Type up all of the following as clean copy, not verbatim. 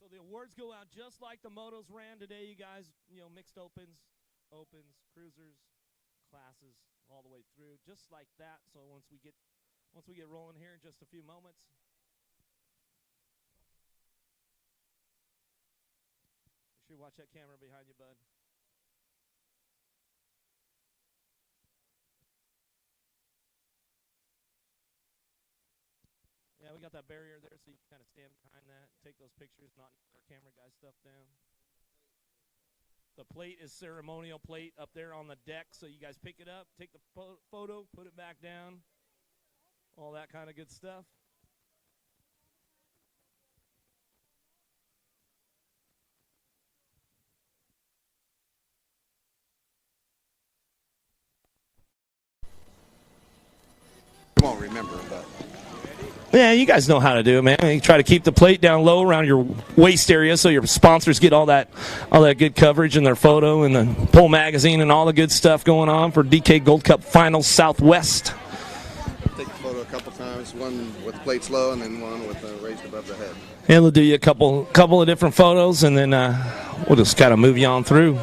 So the awards go out just like the motos ran today, you guys. You know, mixed opens, cruisers, classes, all the way through, just like that. So once we get rolling here in just a few moments. Make sure you watch that camera behind you, bud. Yeah, we got that barrier there, so you can kind of stand behind that, take those pictures, not our camera guy stuff down. The plate is ceremonial plate up there on the deck, so you guys pick it up, take the photo, put it back down, all that kind of good stuff. I won't remember, but... Yeah, you guys know how to do it, man. You try to keep the plate down low around your waist area so your sponsors get all that good coverage in their photo and the Pole Magazine and all the good stuff going on for DK Gold Cup Finals Southwest. Take the photo a couple times, one with the plates low and then one with raised above the head. And we'll do you a couple of different photos, and then we'll just kind of move you on through.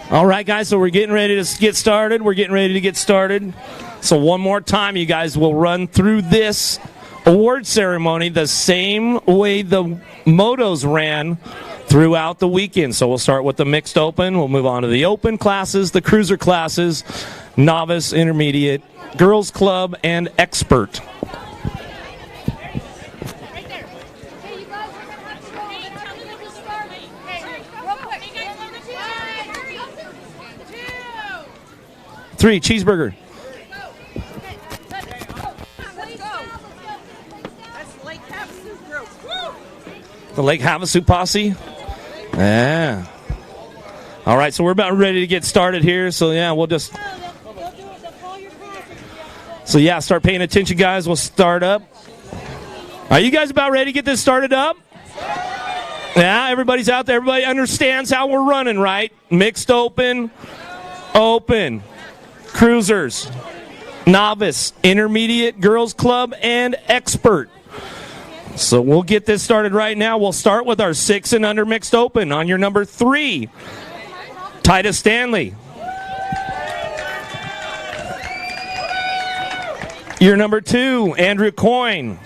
All right, guys, so we're getting ready to get started. So one more time, you guys will run through this award ceremony the same way the motos ran throughout the weekend. So we'll start with the mixed open. We'll move on to the open classes, the cruiser classes, novice, intermediate, girls club, and expert. Three, cheeseburger. The Lake Havasu posse. Yeah. All right, so we're about ready to get started here. So, yeah, we'll just... So, yeah, start paying attention, guys. We'll start up. Are you guys about ready to get this started up? Yeah, everybody's out there. Everybody understands how we're running, right? Mixed open, cruisers, novice, intermediate, girls club, and expert. So we'll get this started right now. We'll start with our 6 and under mixed open. On your number 3, Titus Stanley. Your number 2, Andrew Coyne.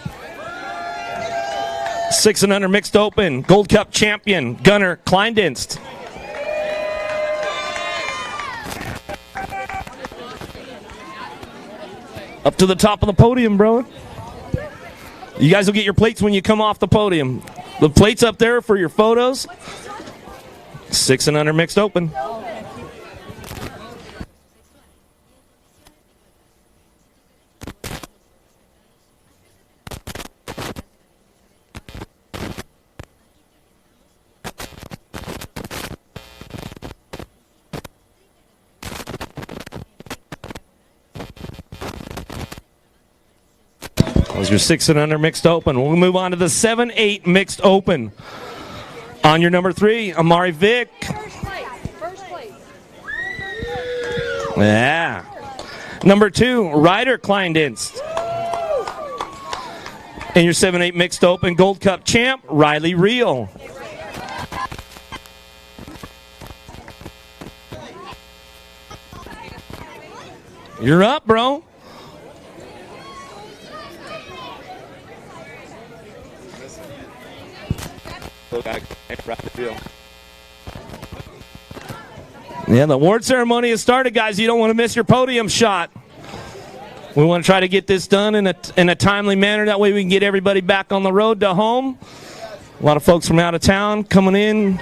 6 and under mixed open, Gold Cup champion, Gunnar Kleindienst. Up to the top of the podium, bro. You guys will get your plates when you come off the podium. The plates up there for your photos. 6 and under mixed open. Those are your 6 and under mixed open. We'll move on to the 7-8 mixed open. On your number 3, Amari Vick. First place. Yeah. Number 2, Ryder Kleindienst. And your 7-8 mixed open Gold Cup champ, Riley Reel. You're up, bro. Yeah, the award ceremony has started, guys. You don't want to miss your podium shot. We want to try to get this done in a timely manner. That way we can get everybody back on the road to home. A lot of folks from out of town coming in.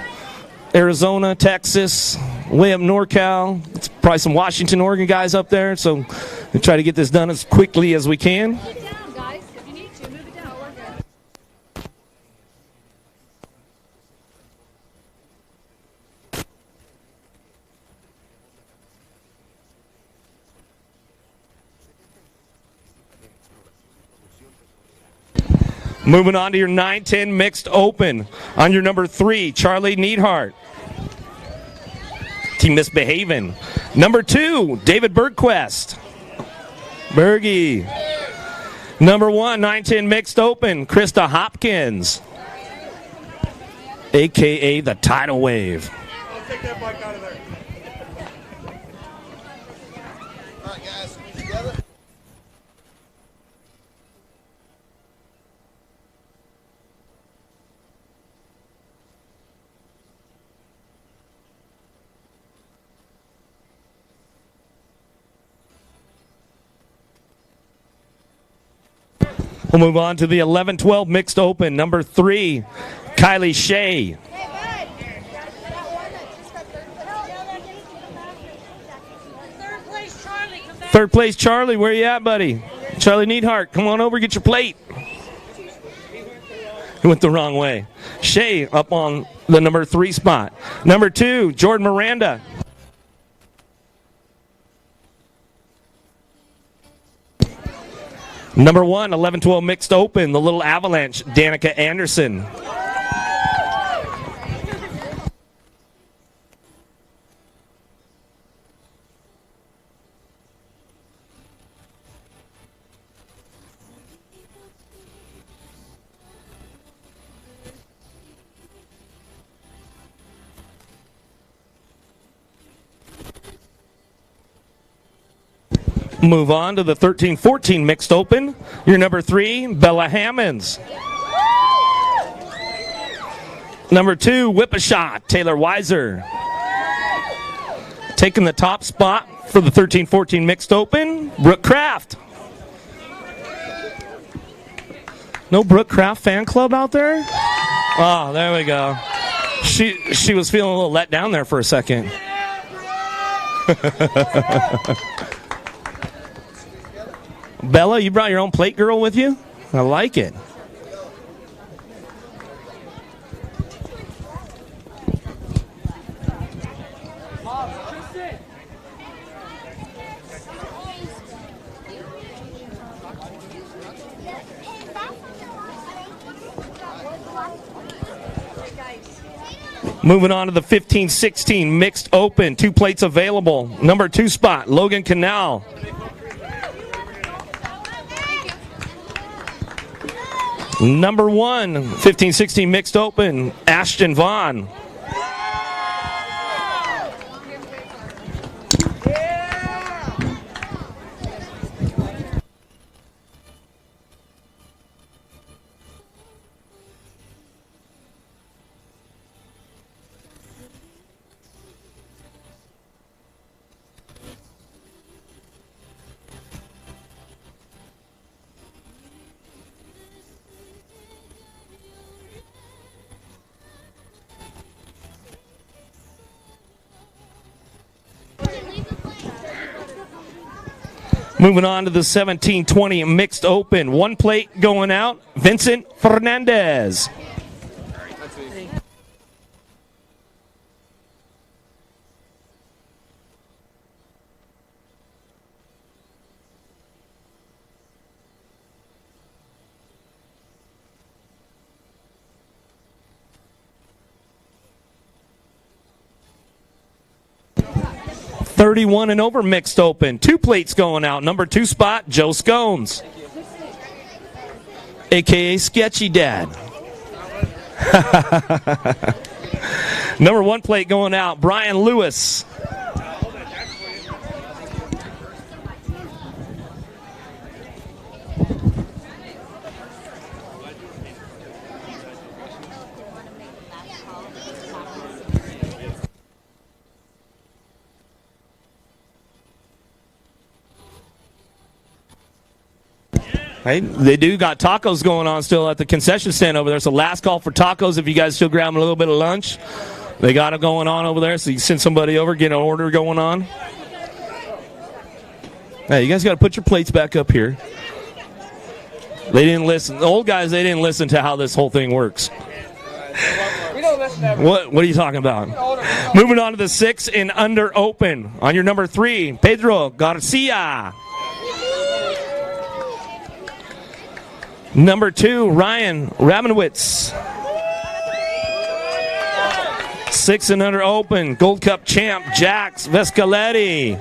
Arizona, Texas, way up NorCal. It's probably some Washington, Oregon guys up there. So we try to get this done as quickly as we can. Move it down, guys. If you need to, move it down. We're good. Moving on to your 9-10 mixed open. On your number 3, Charlie Neidhart. Team Misbehaving. Number 2, David Bergquist. Bergie. Number 1, 9-10 mixed open, Krista Hopkins. A.K.A. the Tidal Wave. I'll take that bike out of there. All right, guys, together. We'll move on to the 11-12 mixed open. Number 3, Kylie Shea. Third place, Charlie. Where you at, buddy? Charlie Neidhart, come on over, get your plate. He went the wrong way. Shea up on the number 3 spot. Number 2, Jordan Miranda. Number 1, 11-12 mixed open, the Little Avalanche, Danica Anderson. Move on to the 13-14 mixed open. Your number 3, Bella Hammonds. Number 2, Whip-A-Shot, Taylor Weiser. Taking the top spot for the 13-14 mixed open, Brooke Kraft. No Brooke Kraft fan club out there? Oh, there we go. She was feeling a little let down there for a second. Bella, you brought your own plate girl with you? I like it. Moving on to the 15-16 mixed open. 2 plates available. Number 2 spot, Logan Canal. Number 1, 15-16 mixed open, Ashton Vaughn. Moving on to the 17-20 mixed open. One plate going out, Vincent Fernandez. $31 and over mixed open. Two plates going out. Number 2 spot, Joe Scones, a.k.a. Sketchy Dad. Number 1 plate going out, Brian Lewis. Hey, they do got tacos going on still at the concession stand over there. So last call for tacos if you guys still grabbing a little bit of lunch. They got it going on over there, so you can send somebody over, get an order going on. Hey, you guys got to put your plates back up here. They didn't listen. The old guys, they didn't listen to how this whole thing works. We don't listen to What are you talking about? Moving on to the 6 and under open. On your number 3, Pedro Garcia. Number 2, Ryan Ramanowitz. 6 and under open, Gold Cup champ, Jax Vescaletti.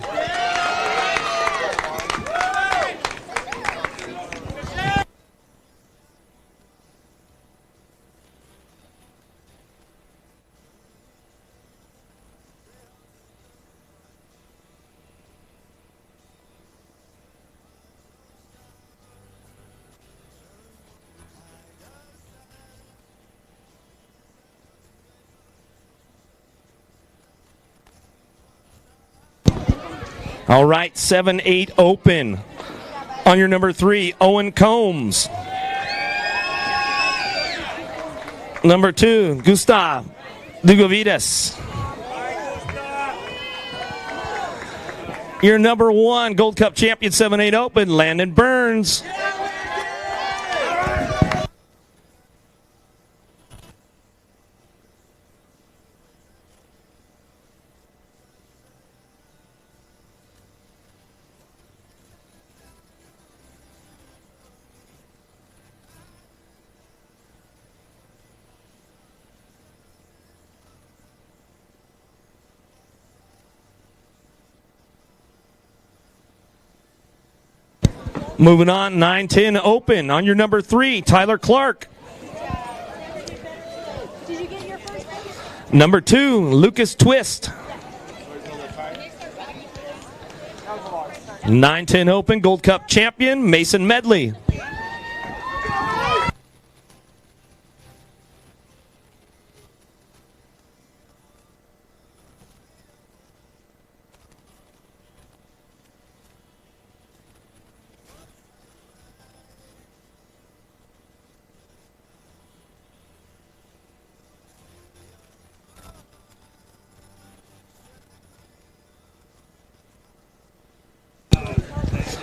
All right, 7-8 open. On your number 3, Owen Combs. Number 2, Gustav Dugovides. Your number 1, Gold Cup champion, 7-8 open, Landon Burns. Moving on, 9-10 open. On your number 3, Tyler Clark. Did you get your first? Number 2, Lucas Twist. 9-10 open, Gold Cup champion, Mason Medley.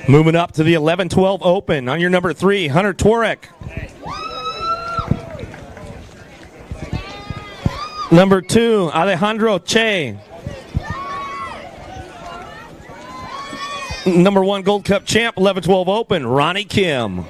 Moving up to the 11-12 open. On your number 3, Hunter Twarek. Number 2, Alejandro Che. Number 1, Gold Cup champ, 11-12 open, Ronnie Kim.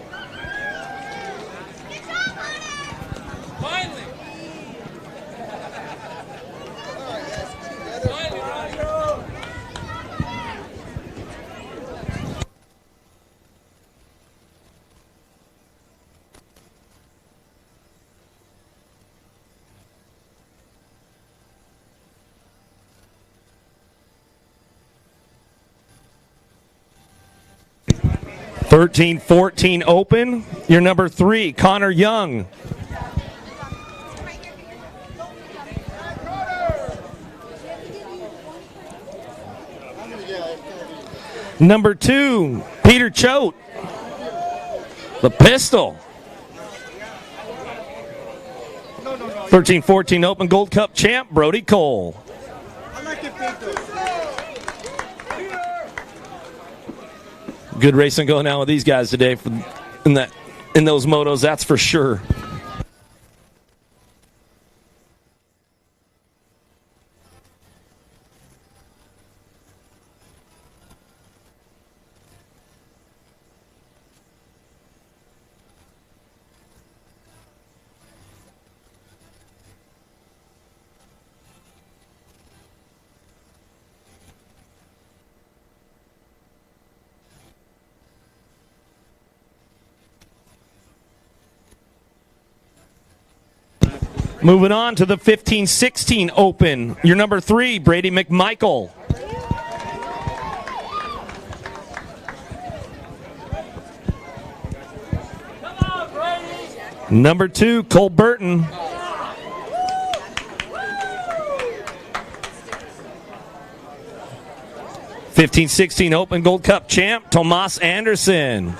Thirteen, 14 open. Your number 3, Connor Young. Number 2, Peter Choate. The pistol. 13, 14 open, Gold Cup champ, Brody Cole. Good racing going on with these guys today in those motos, that's for sure. Moving on to the 15-16 Open. Your number 3, Brady McMichael. Number 2, Cole Burton. (15-16) Open Gold Cup champ, Tomas Anderson.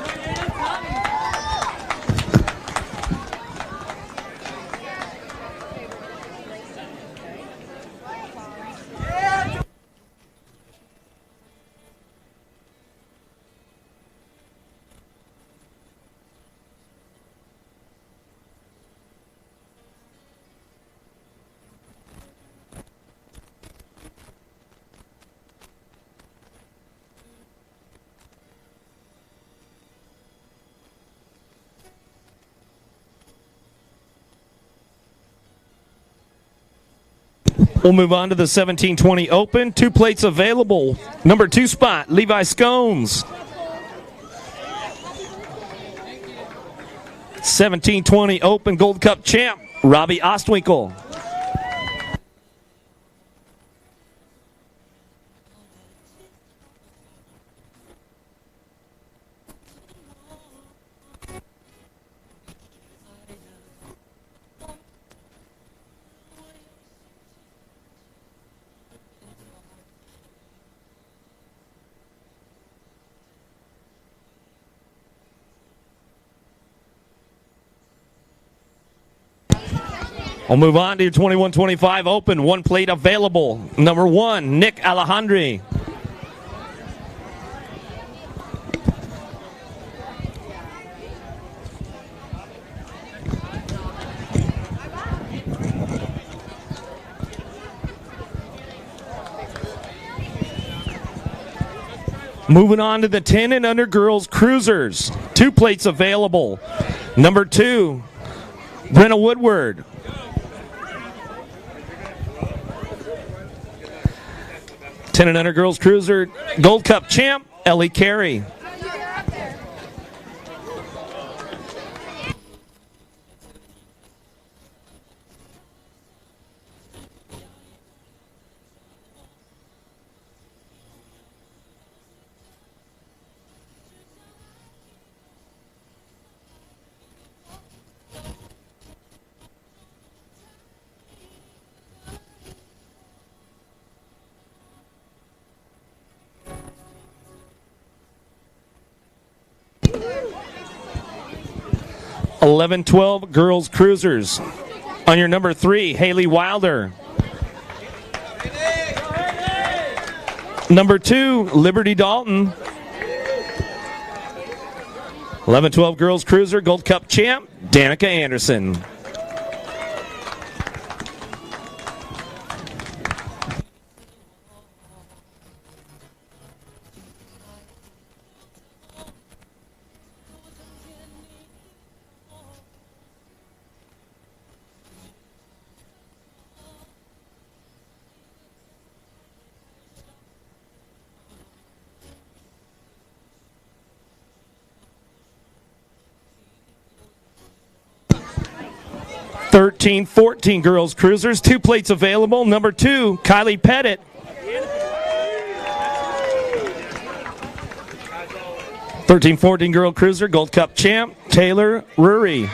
We'll move on to the 17-20 Open. 2 plates available. Number 2 spot, Levi Scones. 17-20 Open Gold Cup champ, Robbie Ostwinkle. I'll move on to your 21-25 Open. 1 plate available. Number 1, Nick Alejandri. Moving on to the 10 and under girls cruisers. 2 plates available. Number 2, Brenna Woodward. 10 and under girls cruiser Gold Cup champ, Ellie Carey. (11-12) girls cruisers. On your number 3, Haley Wilder. Number 2, Liberty Dalton. 11-12 girls cruiser Gold Cup champ, Danica Anderson. (13-14) girls cruisers, 2 plates available. Number 2, Kylie Pettit. 13-14 girl cruiser Gold Cup champ, Taylor Rury.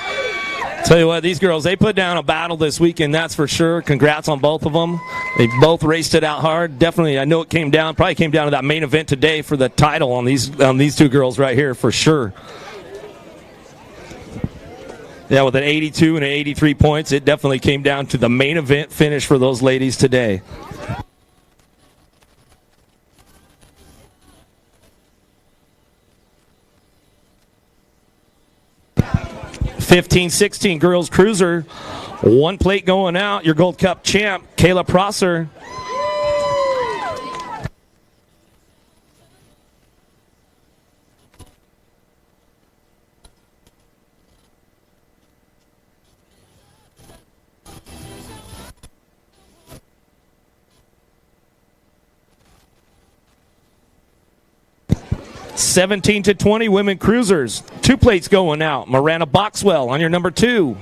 Tell you what, these girls, they put down a battle this weekend, that's for sure. Congrats on both of them. They both raced it out hard. Definitely, I know it probably came down to that main event today for the title on these 2 girls right here for sure. Yeah, with an 82 and an 83 points, it definitely came down to the main event finish for those ladies today. 15-16 girls cruiser. One plate going out. Your Gold Cup champ, Kayla Prosser. Seventeen to 20 women cruisers. Two plates going out. Miranda Boxwell on your number 2.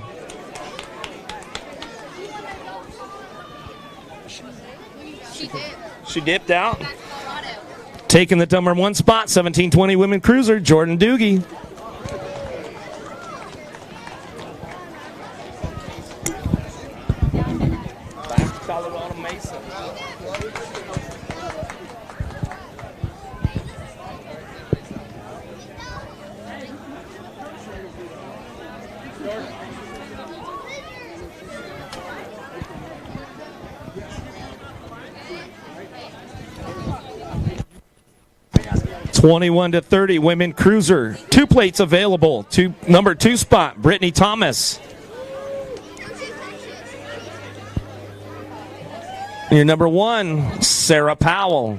She dipped out. Taking the number 1 spot, 17-20 women cruiser, Jordan Doogie. Back to Colorado Mesa. Twenty-one to 30 women cruiser. Two plates available. Number 2 spot, Brittany Thomas. Your number 1, Sarah Powell.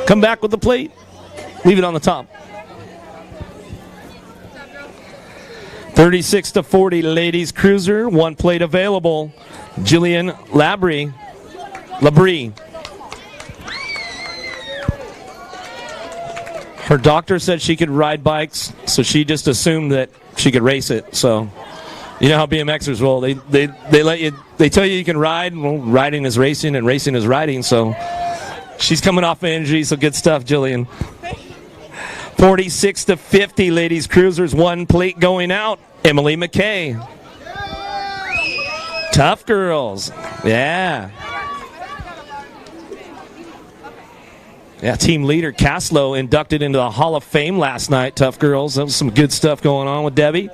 Come back with the plate. Leave it on the top. 36 to 40 ladies cruiser. One plate available. Julian Labrie. Her doctor said she could ride bikes, so she just assumed that she could race it. So, you know how BMXers roll. They let you. They tell you can ride. Well, riding is racing, and racing is riding. So. She's coming off an injury, so good stuff, Jillian. 46 to 50 ladies cruisers. One plate going out. Emily McKay. Tough girls. Yeah. Yeah, team leader Caslow inducted into the Hall of Fame last night. Tough girls. That was some good stuff going on with Debbie.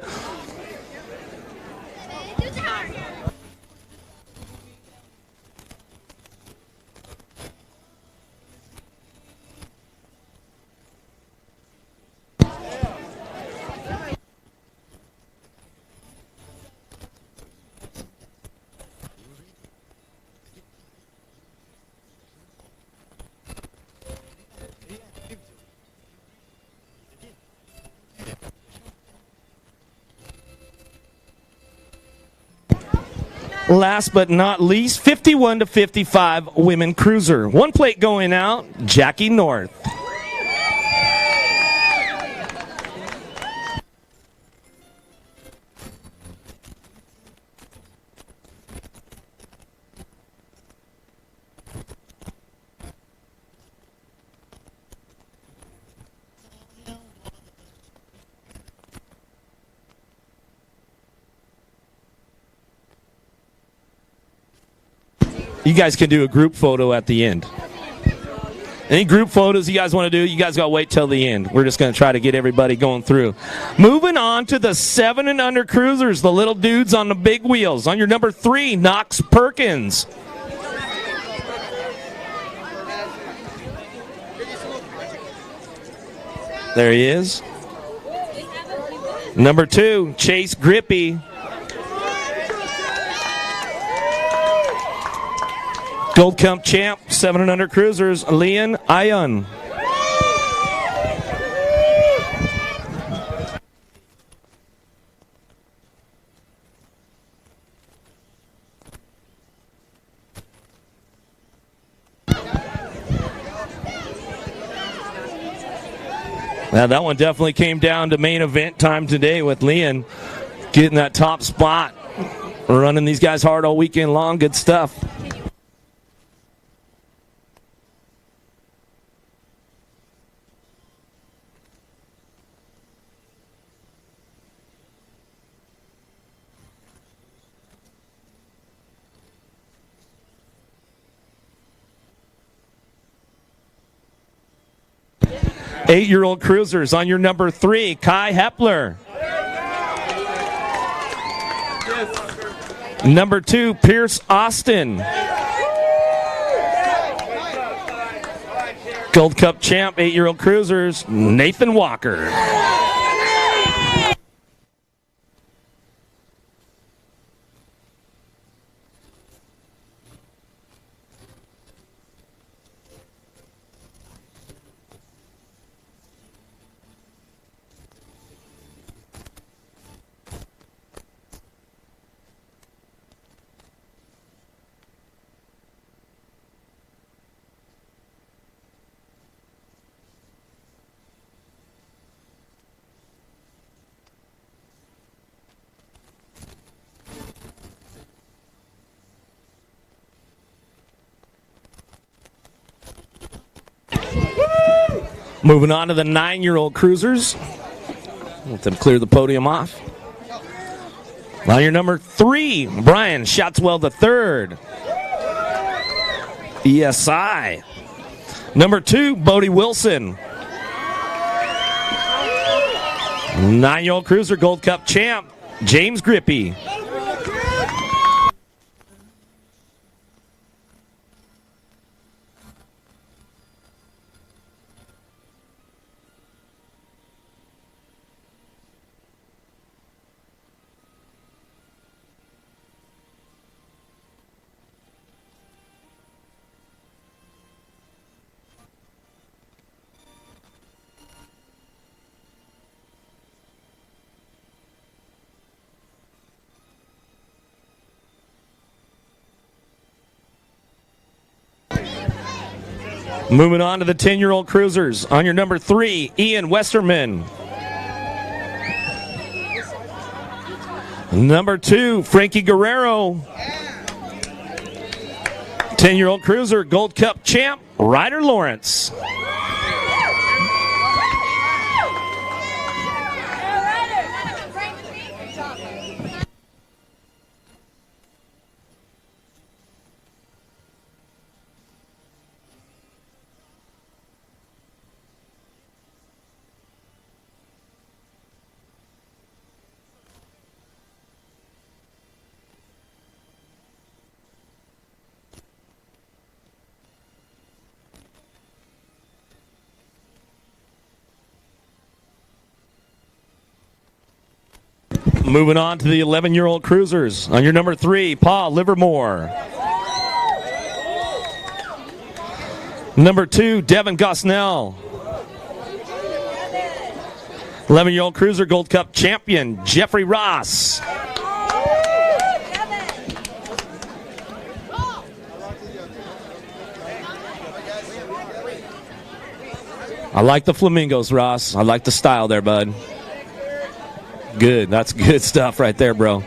Last but not least, 51 to 55 women cruiser. One plate going out, Jackie North. You guys can do a group photo at the end. Any group photos you guys want to do, you guys got to wait till the end. We're just going to try to get everybody going through. Moving on to the 7 and under cruisers, the little dudes on the big wheels. On your number 3, Knox Perkins. There he is. Number 2, Chase Grippy. Gold Cup champ, 7 and under cruisers, Leon Ion. Now that one definitely came down to main event time today with Leon getting that top spot. We're running these guys hard all weekend long. Good stuff. 8-year-old cruisers. On your number 3, Kai Hepler. Number 2, Pierce Austin. Gold Cup champ, 8-year-old cruisers, Nathan Walker. Moving on to the 9-year-old cruisers. Let them clear the podium off. On your number 3, Brian Shotswell III. ESI. Number 2, Bodie Wilson. 9-year-old cruiser Gold Cup champ, James Grippy. Moving on to the 10-year-old cruisers. On your number 3, Ian Westerman. Number 2, Frankie Guerrero. 10-year-old cruiser, Gold Cup champ, Ryder Lawrence. Moving on to the 11-year-old cruisers. On your number 3, Paul Livermore. Number 2, Devin Gosnell. 11-year-old cruiser Gold Cup champion, Jeffrey Ross. I like the flamingos, Ross. I like the style there, bud. Good. That's good stuff right there, bro. I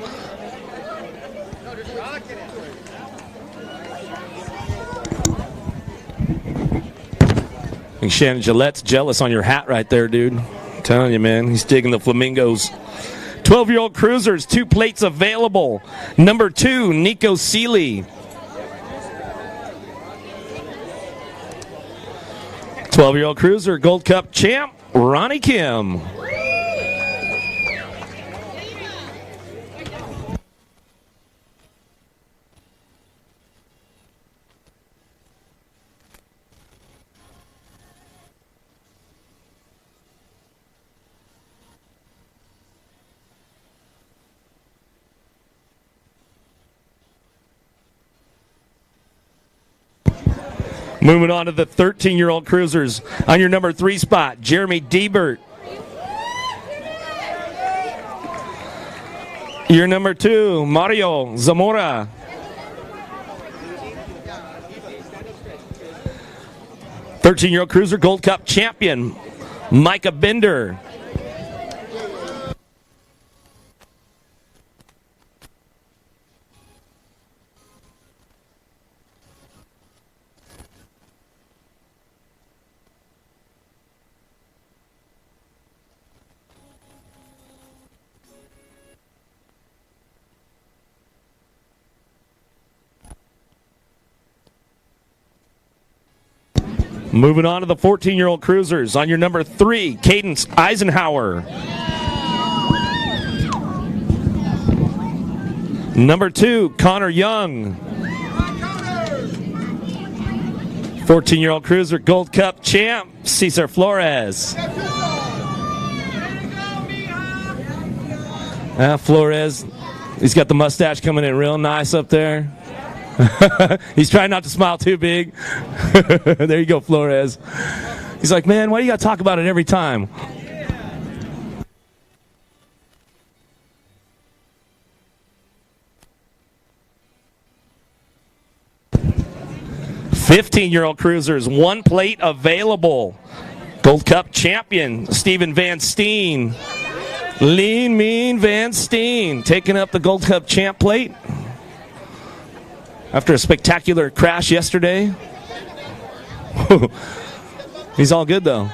think Shannon Gillette's jealous on your hat right there, dude. I'm telling you, man. He's digging the flamingos. 12-year-old cruisers, 2 plates available. Number 2, Nico Seeley. 12-year-old cruiser, Gold Cup champ, Ronnie Kim. Moving on to the 13-year-old cruisers. On your number 3 spot, Jeremy Diebert. Your number 2, Mario Zamora. Thirteen-year-old cruiser Gold Cup champion, Micah Bender. Moving on to the 14-year-old cruisers. On your number 3, Cadence Eisenhower. Number 2, Connor Young. 14-year-old cruiser Gold Cup champ, Cesar Flores. Flores, he's got the mustache coming in real nice up there. He's trying not to smile too big. There you go, Flores. He's like, man, why do you got to talk about it every time? $15-year-old cruisers, 1 plate available. Gold Cup champion, Steven Van Steen. Lean, mean Van Steen taking up the Gold Cup champ plate after a spectacular crash yesterday. He's all good, though.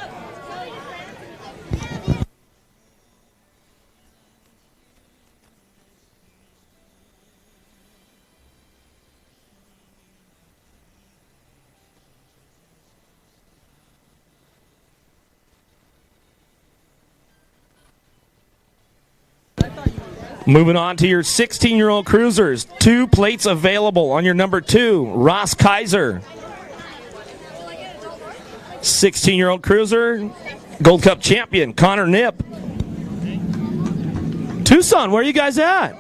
Moving on to your 16-year-old cruisers. 2 plates available on your number 2, Ross Kaiser. 16-year-old cruiser, Gold Cup champion, Connor Nip. Tucson, where are you guys at?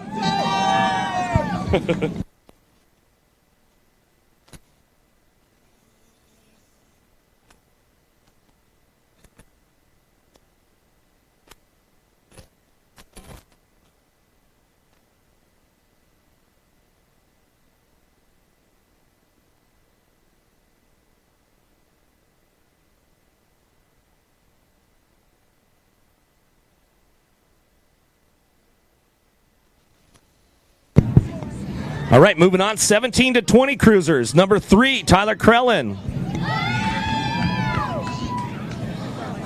All right, moving on, 17 to 20 cruisers. Number 3, Tyler Krellin.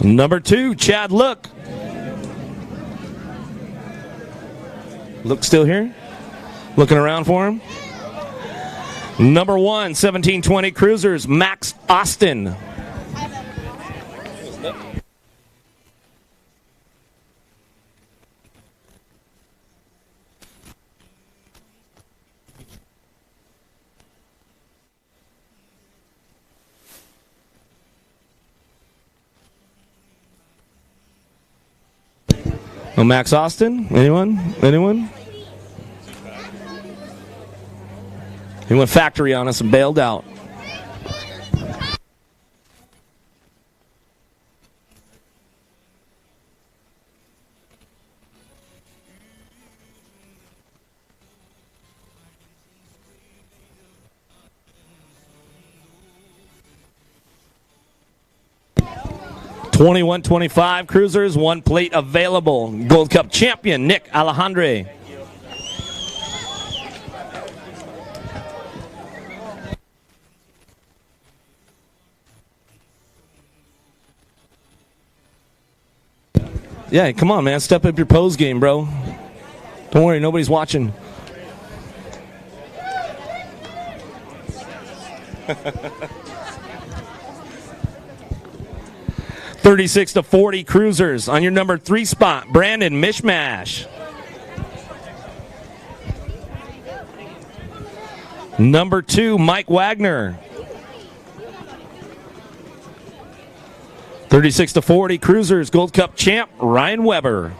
Number 2, Chad Look. Look still here? Looking around for him. Number 1, 17-20 cruisers, Max Austin. Oh, Max Austin? Anyone? He went factory on us and bailed out. $21.25 cruisers, 1 plate available. Gold Cup champion, Nick Alejandre. Yeah, come on, man. Step up your pose game, bro. Don't worry, nobody's watching. 36 to 40 cruisers on your number 3 spot, Brandon Mishmash. Number 2, Mike Wagner. 36 to 40 cruisers, Gold Cup champ, Ryan Weber.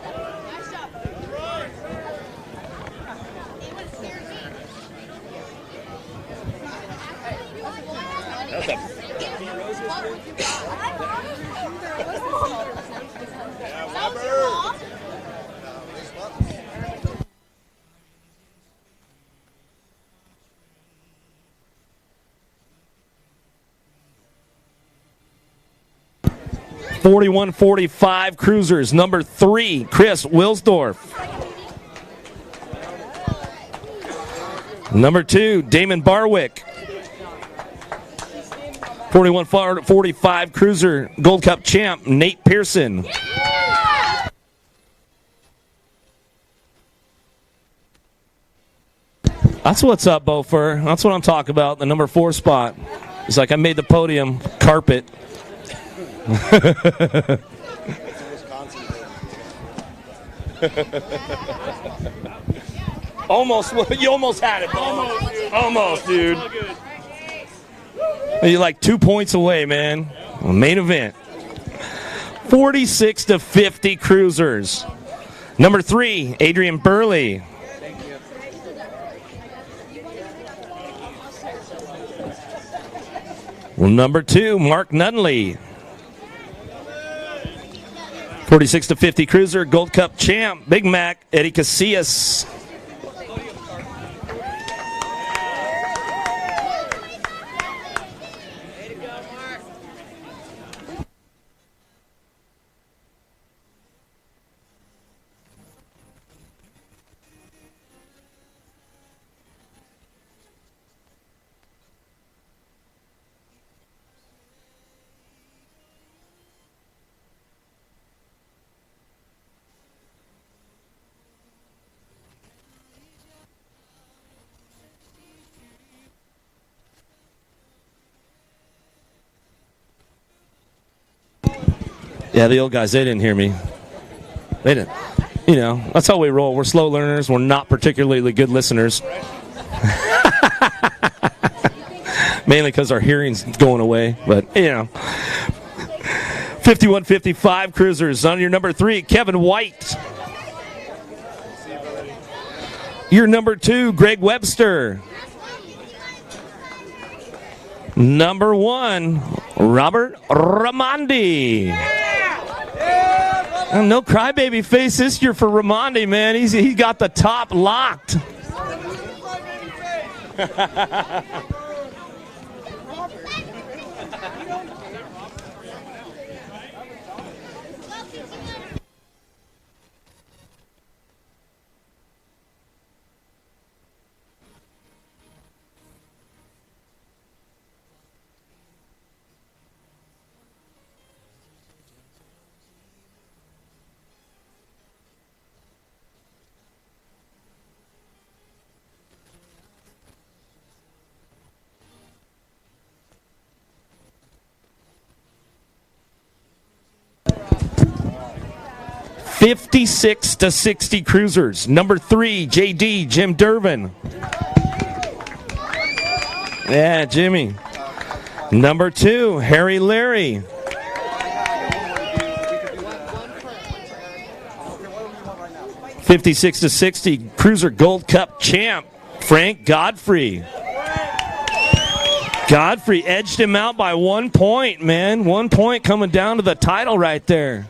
$41.45 cruisers, number 3, Chris Wilsdorf. Number 2, Damon Barwick. $41.45 cruiser, Gold Cup champ, Nate Pearson. That's what's up, Beaufort. That's what I'm talking about, the number 4 spot. It's like I made the podium carpet. Almost, you almost had it. Almost, dude. You're like 2 points away, man. Main event. 46-50 cruisers. Number 3, Adrian Burley. Well, number 2, Mark Nunley. 46-50 cruiser, Gold Cup champ, Big Mac, Eddie Casillas. Yeah, the old guys, they didn't hear me. They didn't. You know, that's how we roll. We're slow learners. We're not particularly good listeners. Mainly because our hearing's going away. But, you know. 51-55 cruisers. On your number 3, Kevin White. Your number 2, Greg Webster. Number 1, Robert Ramondi. No crybaby face this year for Ramondi, man. He got the top locked. $56-60 cruisers. Number 3, JD, Jim Durbin. Yeah, Jimmy. Number 2, Harry Larry. $56-60 cruiser Gold Cup champ, Frank Godfrey. Godfrey edged him out by 1 point, man. 1 point coming down to the title right there.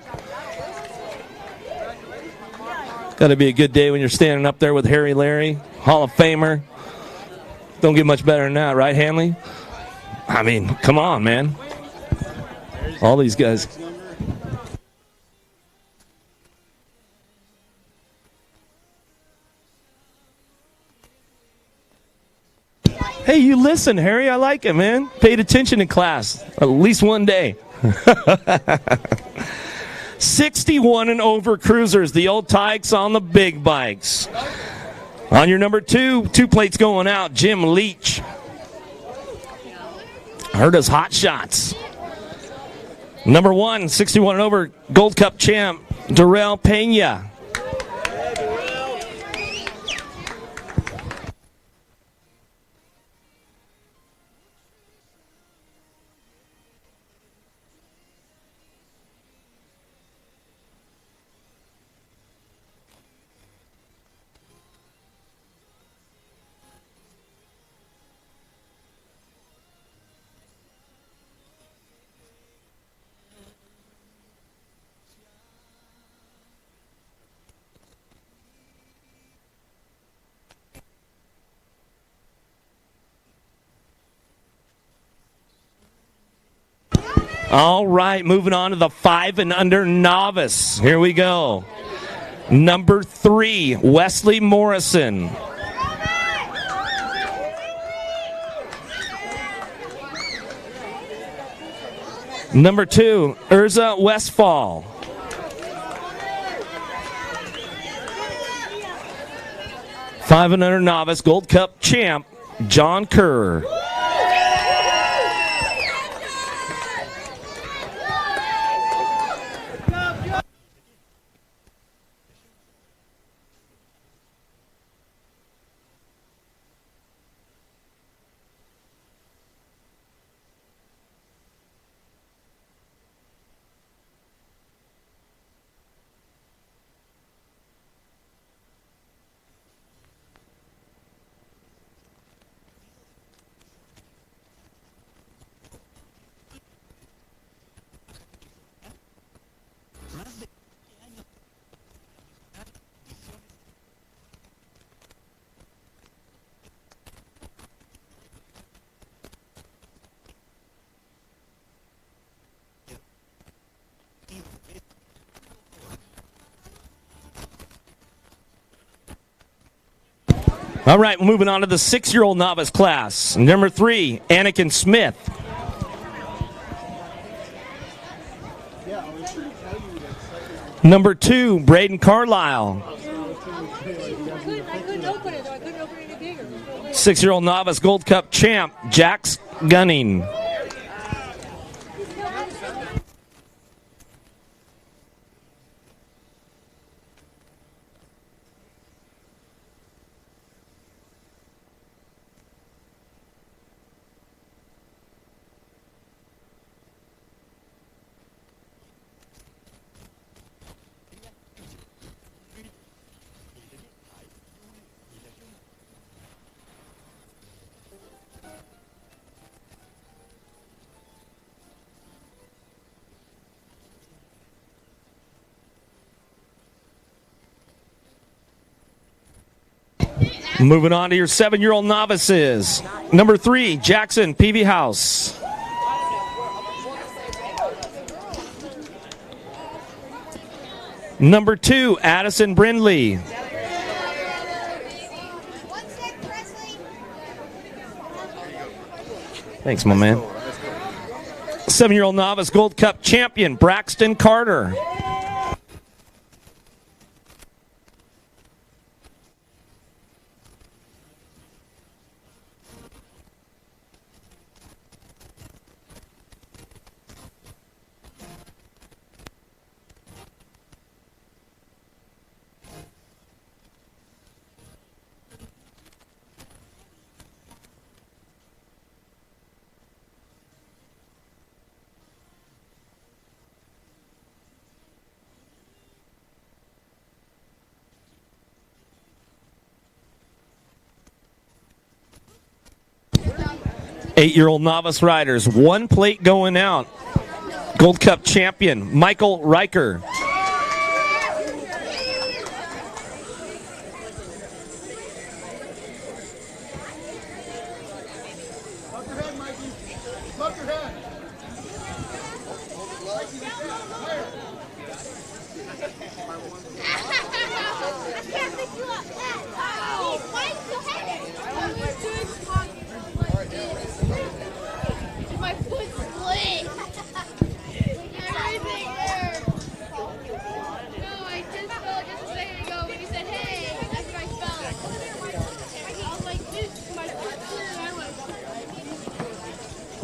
Got to be a good day when you're standing up there with Harry Larry, Hall of Famer. Don't get much better than that, right, Hanley? I mean, come on, man. All these guys. Hey, you listen, Harry. I like it, man. Paid attention in class at least one day. 61 and over cruisers, the old tykes on the big bikes. On your number 2, 2 plates going out, Jim Leach. Heard us hot shots. Number 1, 61 and over, Gold Cup champ, Darrell Pena. All right, moving on to the 5 and under novice. Here we go. Number 3, Wesley Morrison. Number 2, Urza Westfall. Five and under novice, Gold Cup champ, John Kerr. All right, moving on to the 6-year-old novice class. Number 3, Anakin Smith. Number 2, Brayden Carlisle. I couldn't open it, though. I couldn't open it any bigger. 6-year-old novice Gold Cup champ, Jax Gunning. Moving on to your 7-year-old novices. Number 3, Jackson Peavy House. Number 2, Addison Brinley. Thanks, my man. 7-year-old novice Gold Cup champion, Braxton Carter. Eight-year-old novice riders, 1 plate going out. Gold Cup champion, Michael Riker.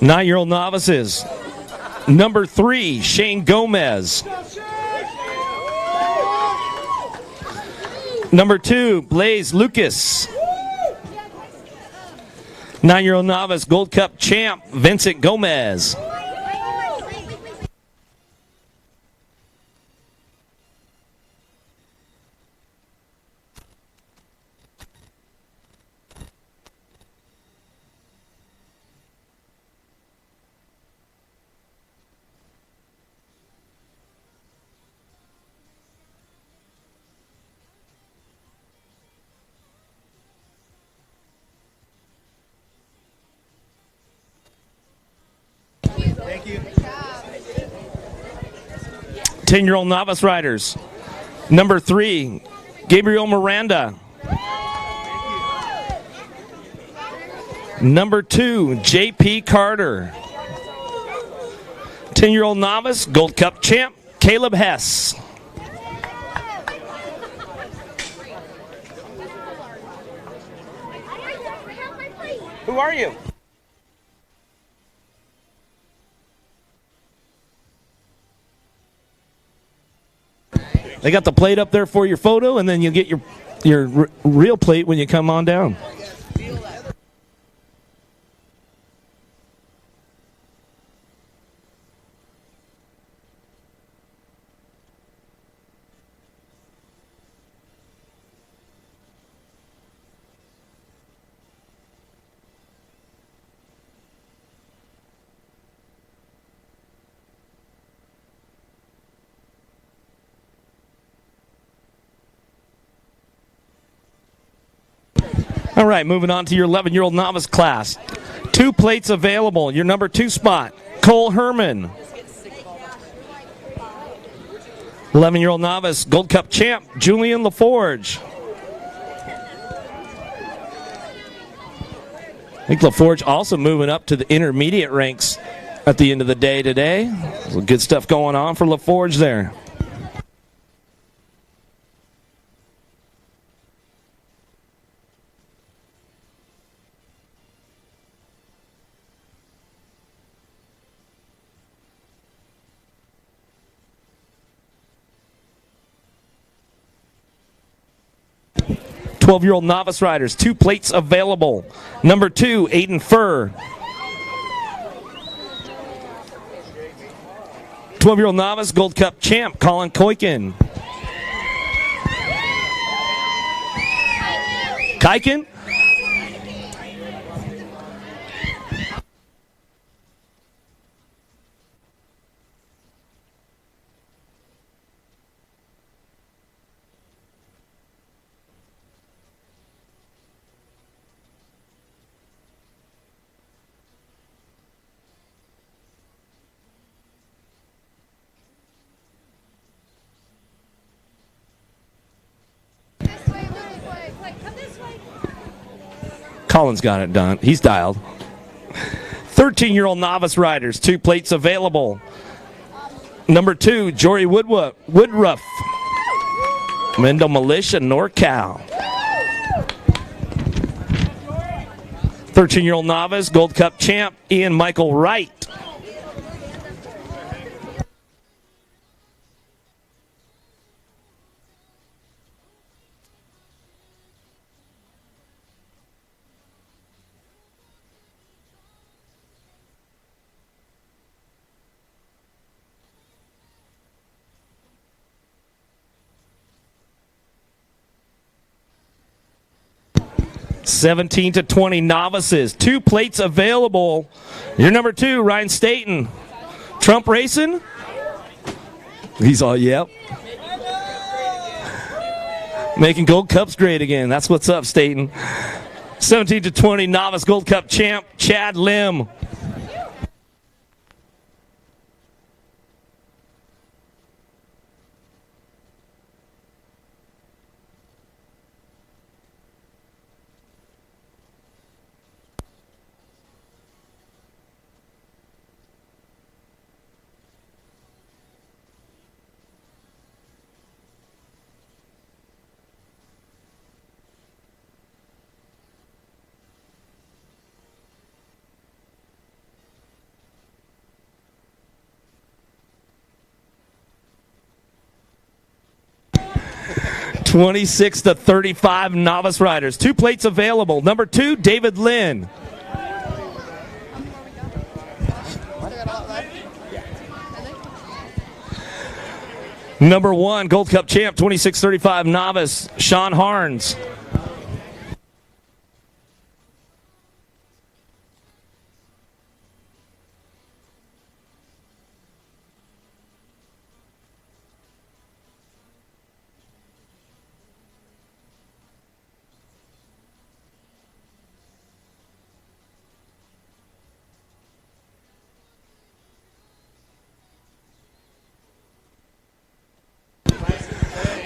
Nine-year-old novices. Number 3, Shane Gomez. Number 2, Blaze Lucas. 9-year-old novice Gold Cup champ, Vincent Gomez. Thank you. 10-year-old novice riders. Number 3, Gabrielle Miranda. Number 2, J.P. Carter. 10-year-old novice, Gold Cup champ, Caleb Hess. Who are you? They got the plate up there for your photo, and then you'll get your real plate when you come on down. All right, moving on to your 11-year-old novice class. 2 plates available. Your number 2 spot, Cole Herman. 11-year-old novice, Gold Cup champ, Julian Laforge. think Laforge also moving up to the intermediate ranks at the end of the day today. Some good stuff going on for Laforge there. Twelve-year-old novice riders, 2 plates available. Number 2, Aiden Furr. 12-year-old novice Gold Cup champ, Colin Koiken. Kaiken? Colin's got it done. He's dialed. 13-year-old novice riders, 2 plates available. Number 2, Jory Woodruff. Mendel Militia, NorCal. 13-year-old novice, Gold Cup champ, Ian Michael Wright. (17-20) novices, 2 plates available. Your number 2, Ryan Staten. Trump Racing? He's all, yep. Making Gold Cups great again. That's what's up, Staten. 17-20 novice Gold Cup champ, Chad Lim. (26-35) novice riders, 2 plates available. Number 2, David Lynn. Number 1, Gold Cup champ, 26-35 novice, Sean Harns.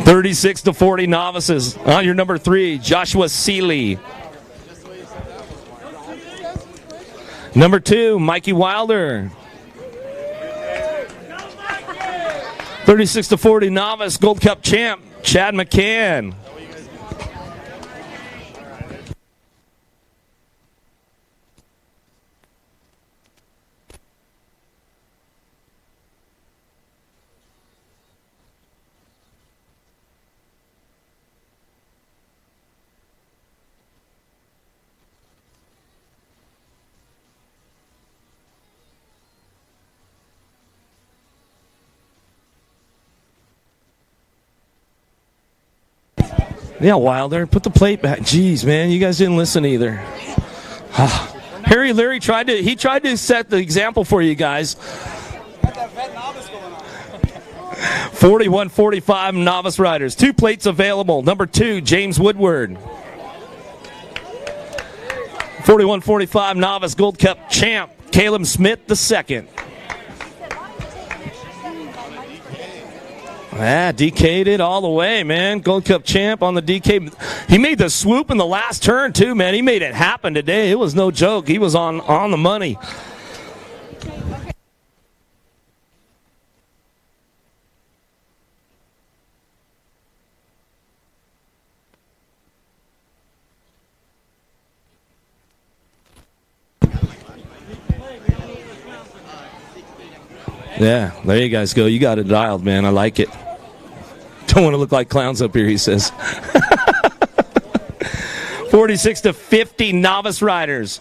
(36-40) novices. On your number 3, Joshua Seeley. Number 2, Mikey Wilder. 36-40 novice Gold Cup champ, Chad McCann. Yeah, Wilder, put the plate back. Jeez, man, you guys didn't listen either. Harry Leary tried to set the example for you guys. 41-45 novice riders, 2 plates available. Number 2, James Woodward. 41-45 novice Gold Cup champ, Caleb Smith II. Yeah, DK'd it all the way, man. Gold Cup champ on the DK. He made the swoop in the last turn, too, man. He made it happen today. It was no joke. He was on the money. Yeah, there you guys go. You got it dialed, man. I like it. Don't want to look like clowns up here, he says. 46-50 novice riders.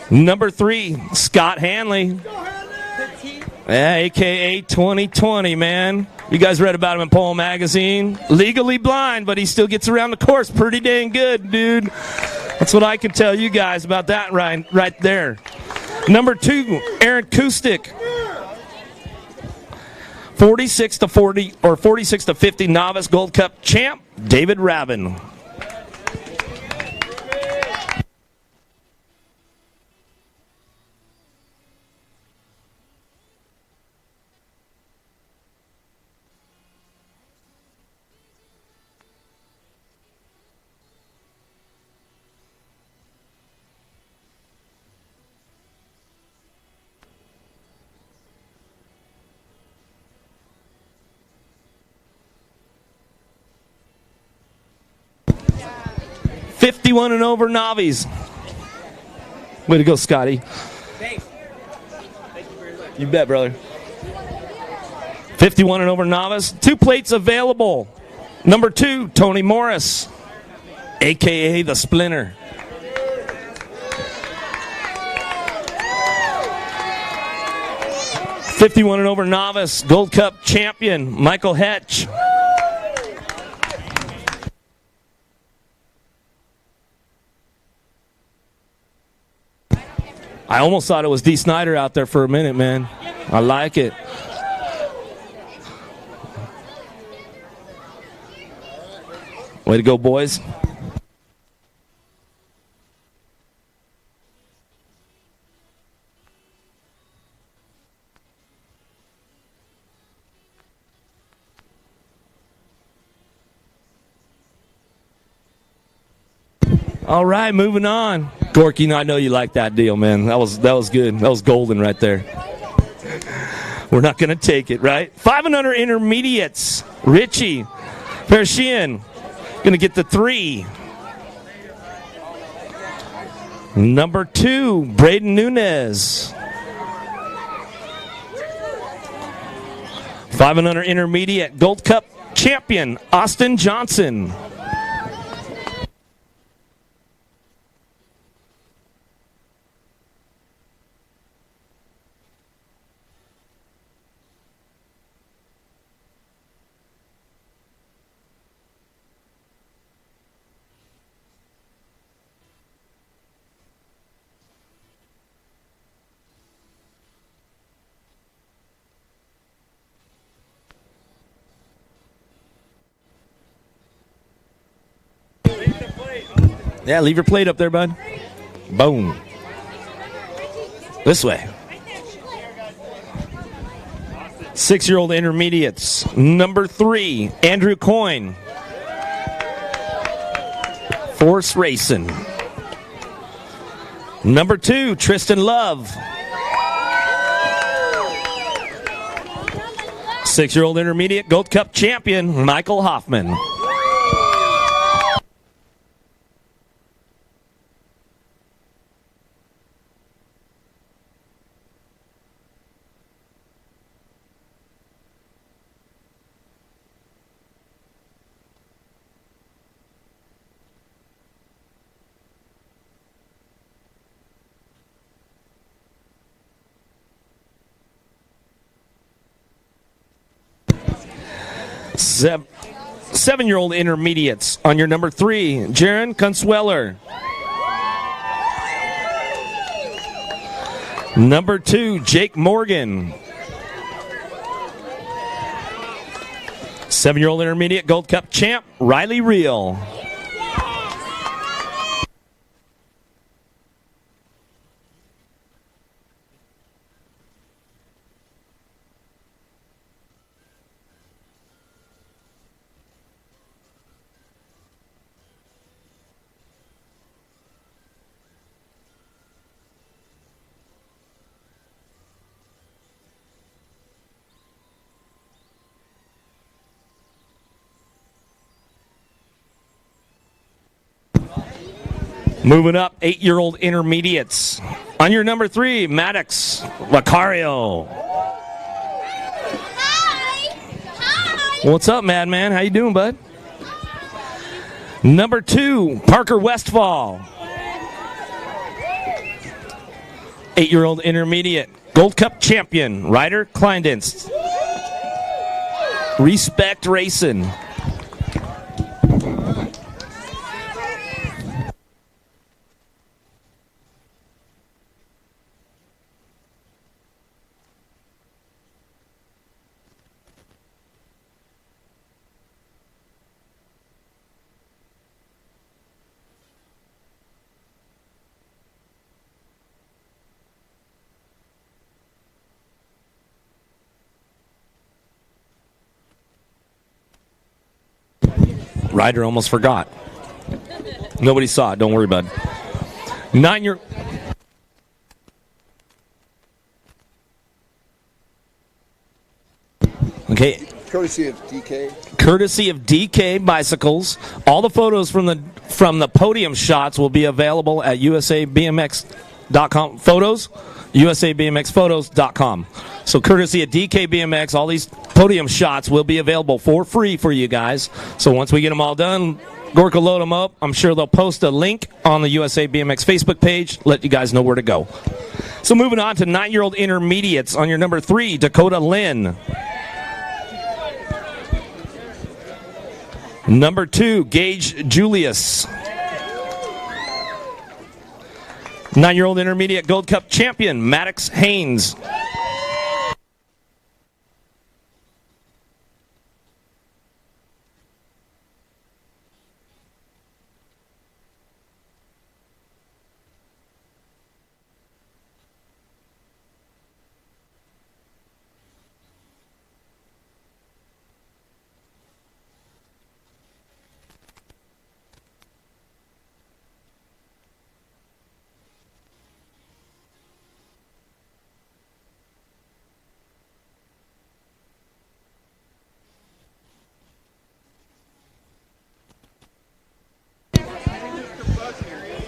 Number 3, Scott Hanley. Yeah, a.k.a. 2020, man. You guys read about him in Pole Magazine. Legally blind, but he still gets around the course pretty dang good, dude. That's what I can tell you guys about that right there. Number 2, Aaron Kustik. 46-50 novice Gold Cup champ, David Rabin. '51 and over novice. Way to go, Scotty. Thanks. Thank you very much. You bet, brother. 51 and over novice. 2 plates available. Number 2, Tony Morris, a.k.a. the Splinter. '51 and over novice Gold Cup champion, Michael Hetch. I almost thought it was Dee Snyder out there for a minute, man. I like it. Way to go, boys. All right, moving on. Gorky, I know you like that deal, man. That was good. That was golden right there. We're not going to take it, right? 5 and under intermediates. Richie Pershian going to get the 3. Number 2, Braden Nunez. 5 and under intermediate Gold Cup champion, Austin Johnson. Yeah, leave your plate up there, bud. Boom. This way. 6-year-old intermediates. Number 3, Andrew Coyne. Force Racing. Number 2, Tristan Love. 6-year-old intermediate Gold Cup champion, Michael Hoffman. Seven-year-old intermediates on your number 3, Jaron Consueller. Number 2, Jake Morgan. 7-year-old intermediate Gold Cup champ, Riley Reel. Moving up, 8-year-old intermediates. On your number 3, Maddox Lacario. What's up, Madman? How you doing, bud? Number 2, Parker Westfall. 8-year-old intermediate. Gold Cup champion, Ryder Kleindienst. Respect Racing. Ryder almost forgot. Nobody saw it. Don't worry, bud. 9-year. Okay. Courtesy of DK. Courtesy of DK Bicycles. All the photos from the podium shots will be available at usabmx.com. Photos, usabmxphotos.com. So courtesy of DK BMX, all these podium shots will be available for free for you guys. So once we get them all done, Gorka load them up. I'm sure they'll post a link on the USA BMX Facebook page, let you guys know where to go. So moving on to 9-year-old intermediates. On your number 3, Dakota Lynn. Number 2, Gage Julius. 9-year-old intermediate Gold Cup champion, Maddox Haynes.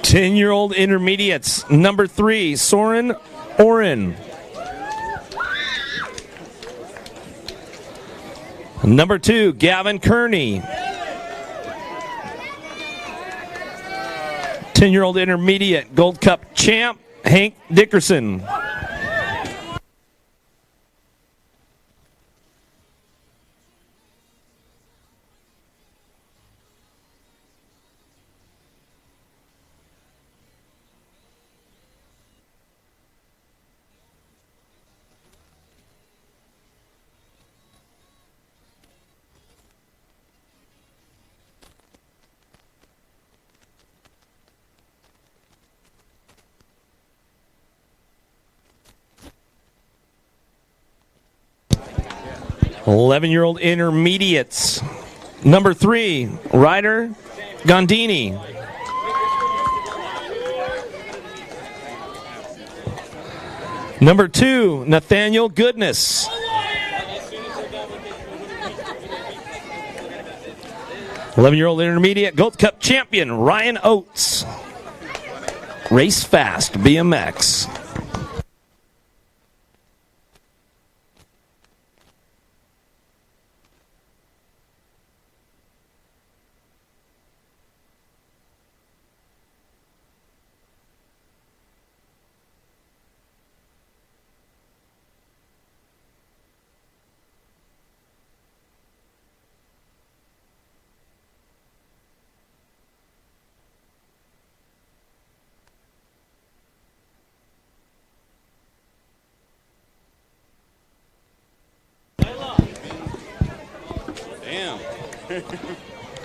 Ten-year-old intermediates. Number 3, Soren Oren. Number 2, Gavin Kearney. 10-year-old intermediate Gold Cup champ, Hank Dickerson. Yeah. 11-year-old intermediates. Number 3, Ryder Gondini. Number 2, Nathaniel Goodness. Eleven-year-old intermediate Gold Cup champion, Ryan Oates. Race Fast BMX.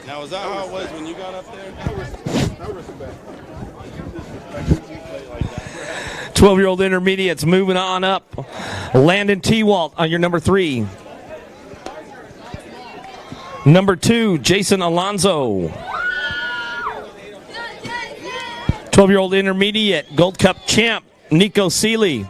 Now, is that how it was when you got up there? 12-year-old intermediates moving on up. Landon T-Walt on your number 3. Number 2, Jason Alonzo. 12-year-old intermediate Gold Cup champ, Nico Seeley.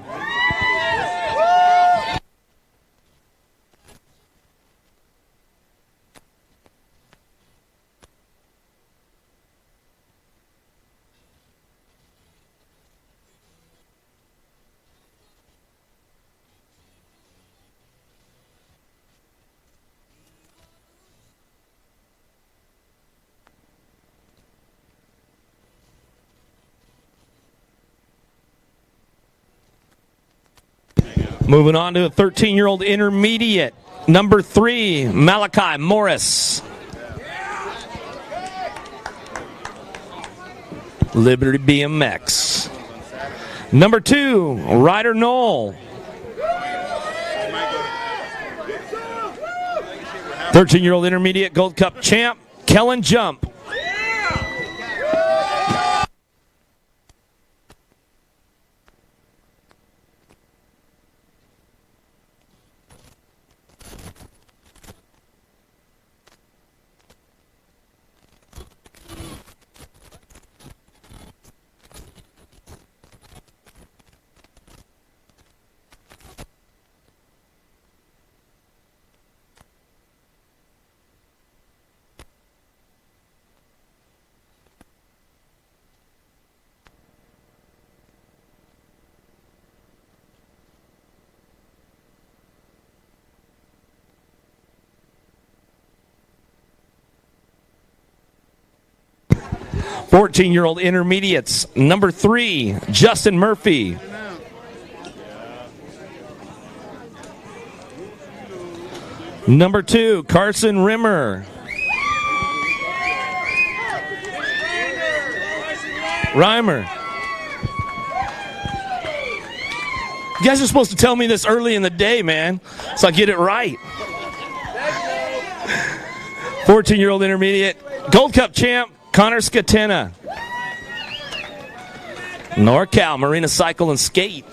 Moving on to a 13-year-old intermediate. Number 3, Malachi Morris. Liberty BMX. Number 2, Ryder Knoll. 13-year-old intermediate Gold Cup champ, Kellen Jump. 14-year-old intermediates. Number 3, Justin Murphy. Number 2, Carson Rimmer. Reimer. You guys are supposed to tell me this early in the day, man, so I get it right. 14-year-old intermediate, Gold Cup champ, Connor Scatena. NorCal Marina Cycle and Skate.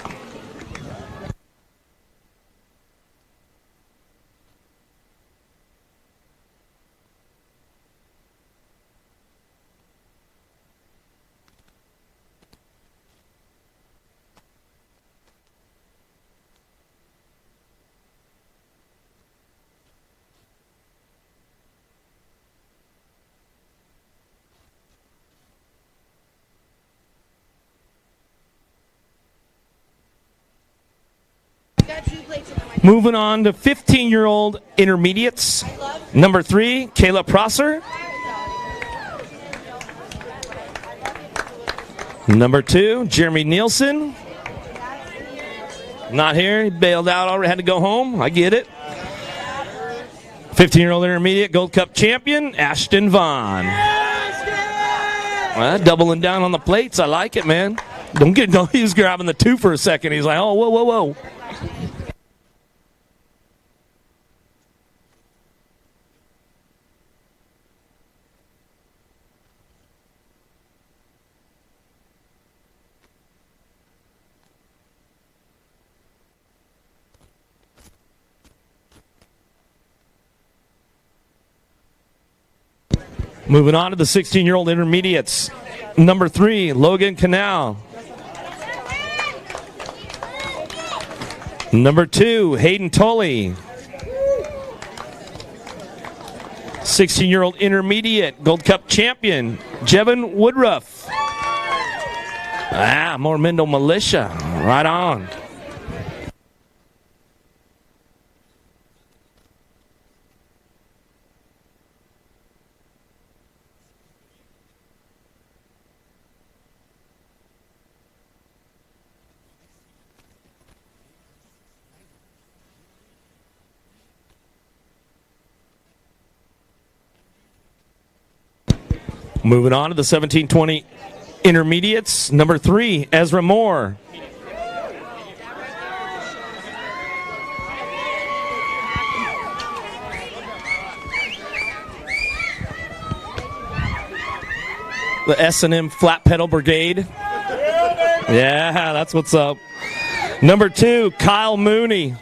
Moving on to 15-year-old intermediates. Number 3, Kayla Prosser. Number 2, Jeremy Nielsen. Not here. He bailed out already, had to go home. I get it. 15-year-old intermediate Gold Cup champion, Ashton Vaughn. Well, doubling down on the plates. I like it, man. He was grabbing the 2 for a second. He's like, oh, whoa, whoa, whoa. Moving on to the 16-year-old intermediates. Number 3, Logan Canal. Number 2, Hayden Tully. 16-year-old intermediate Gold Cup champion, Jevin Woodruff. More Mendel Militia. Right on. Moving on to the 17-20 intermediates. Number 3, Ezra Moore. The S&M Flat Pedal Brigade. Yeah, that's what's up. Number 2, Kyle Mooney.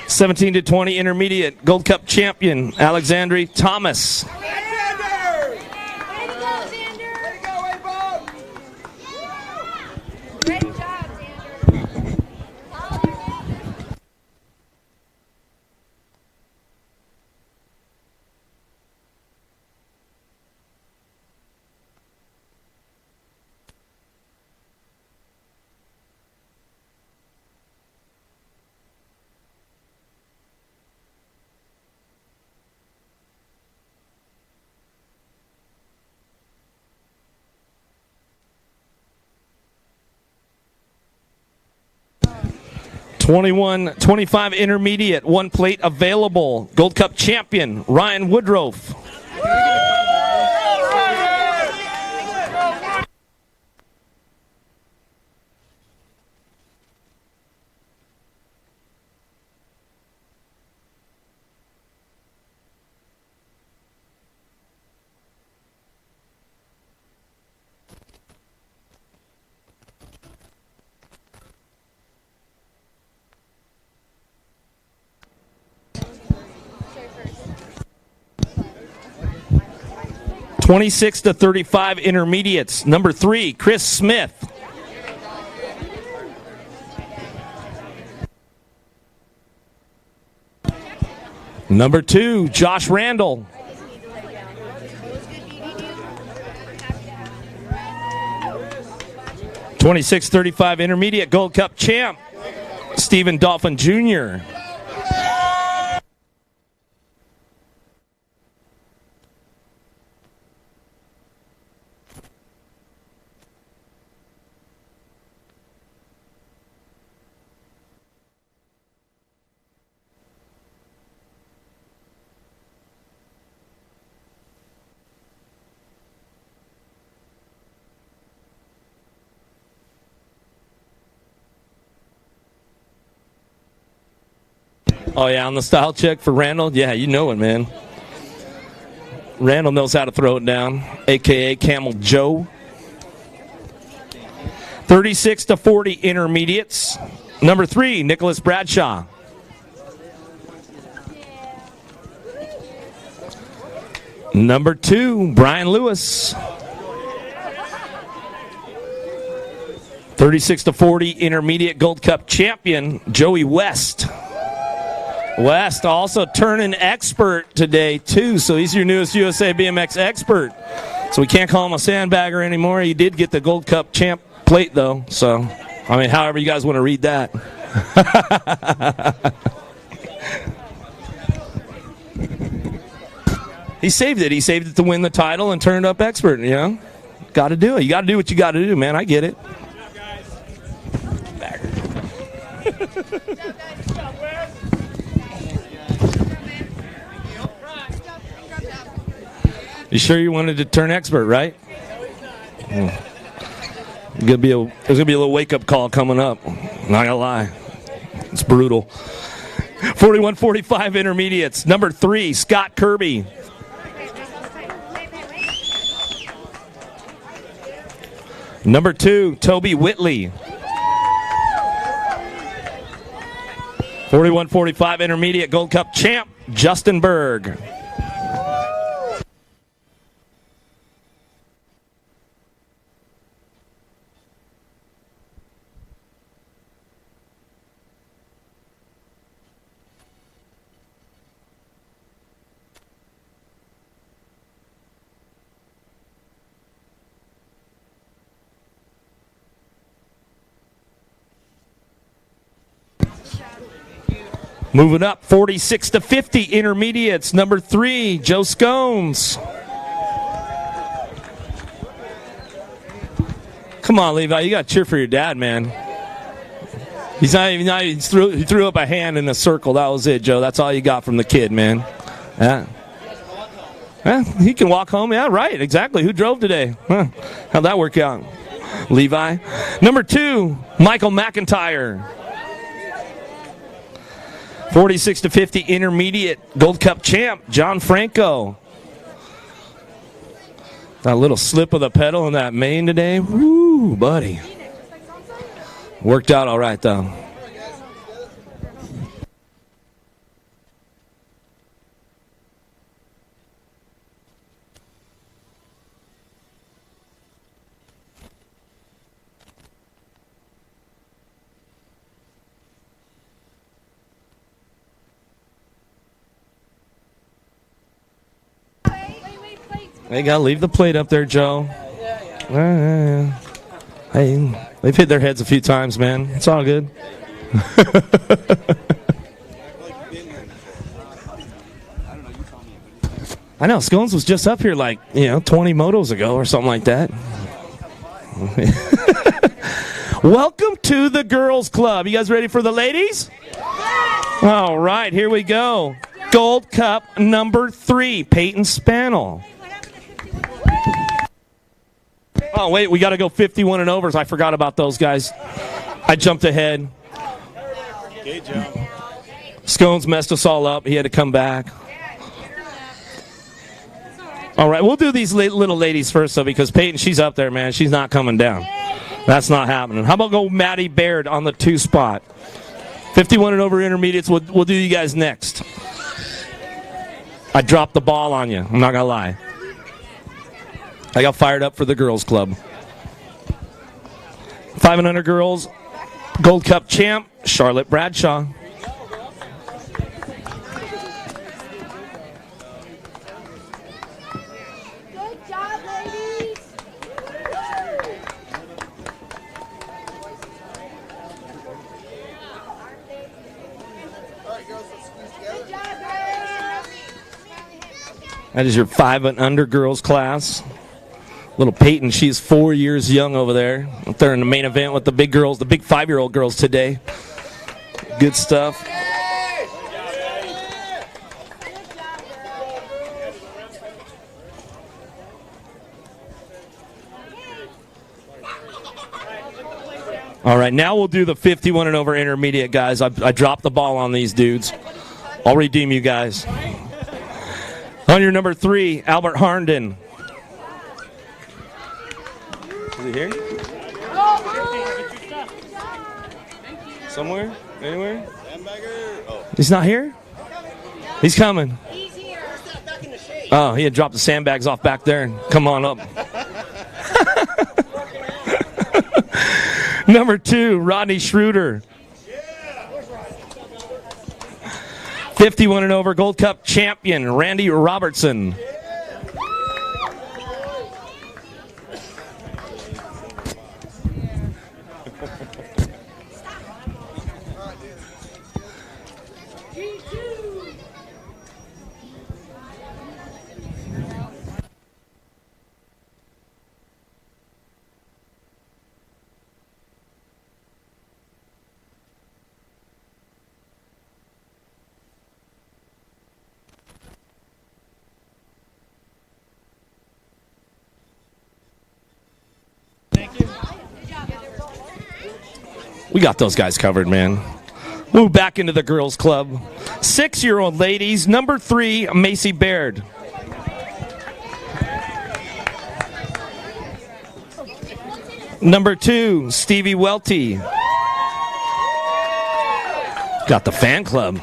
17-20 intermediate Gold Cup champion, Alexandre Thomas. 21-25 intermediate, one plate available. Gold Cup champion, Ryan Woodruff. (26-35) intermediates. Number 3, Chris Smith. Number 2, Josh Randall. (26-35) intermediate Gold Cup champ, Stephen Dolphin Jr. Oh, yeah, on the style check for Randall? Yeah, you know it, man. Randall knows how to throw it down, a.k.a. Camel Joe. 36-40 intermediates. Number 3, Nicholas Bradshaw. Number 2, Brian Lewis. 36-40 intermediate Gold Cup champion, Joey West. West also turning expert today, too, so he's your newest USA BMX expert. So we can't call him a sandbagger anymore. He did get the Gold Cup champ plate, though, so, I mean, however you guys want to read that. He saved it. He saved it to win the title and turned up expert, you know? Got to do it. You got to do what you got to do, man. I get it. You sure you wanted to turn expert, right? There's gonna be a little wake-up call coming up. Not gonna lie, it's brutal. 41-45 intermediates. Number 3, Scott Kirby. Number 2, Toby Whitley. 41-45 intermediate Gold Cup champ, Justin Berg. Moving up, 46-50 intermediates. Number 3, Joe Scones. Come on, Levi, you got to cheer for your dad, man. He threw up a hand in a circle. That was it, Joe. That's all you got from the kid, man. Yeah. Yeah, he can walk home. Yeah, right, exactly. Who drove today? Huh. How'd that work out? Levi. Number 2, Michael McIntyre. 46-50 intermediate Gold Cup champ, John Franco. That little slip of the pedal in that main today. Woo, buddy. Worked out all right, though. They got to leave the plate up there, Joe. Hey, they've hit their heads a few times, man. It's all good. I know, Scones was just up here like, 20 motos ago or something like that. Welcome to the girls club. You guys ready for the ladies? All right, here we go. Gold cup number 3, Peyton Spannel. Oh, wait, we got to go 51 and overs. I forgot about those guys. I jumped ahead. Good job. Scones messed us all up. He had to come back. All right, we'll do these little ladies first, though, because Peyton, she's up there, man. She's not coming down. That's not happening. How about go Maddie Baird on the 2 spot? 51 and over intermediates, we'll do you guys next. I dropped the ball on you. I'm not going to lie. I got fired up for the girls club. 5 and under girls, Gold Cup champ, Charlotte Bradshaw. Good job, ladies. Good job, guys. That is your 5 and under girls class. Little Peyton, she's 4 years young over there. Up there in the main event with the big girls, the big 5-year-old girls today. Good stuff. All right, now we'll do the 51 and over intermediate, guys. I dropped the ball on these dudes. I'll redeem you guys. On your number 3, Albert Harnden. Is he here? Somewhere? Anywhere? He's not here? He's coming. Oh, he had dropped the sandbags off back there. Come on up. Number 2, Rodney Schroeder. 51 and over Gold Cup champion, Randy Robertson. We got those guys covered, man. Move back into the girls' club. 6-year-old ladies, number 3, Macy Baird. Number 2, Stevie Welty. Got the fan club.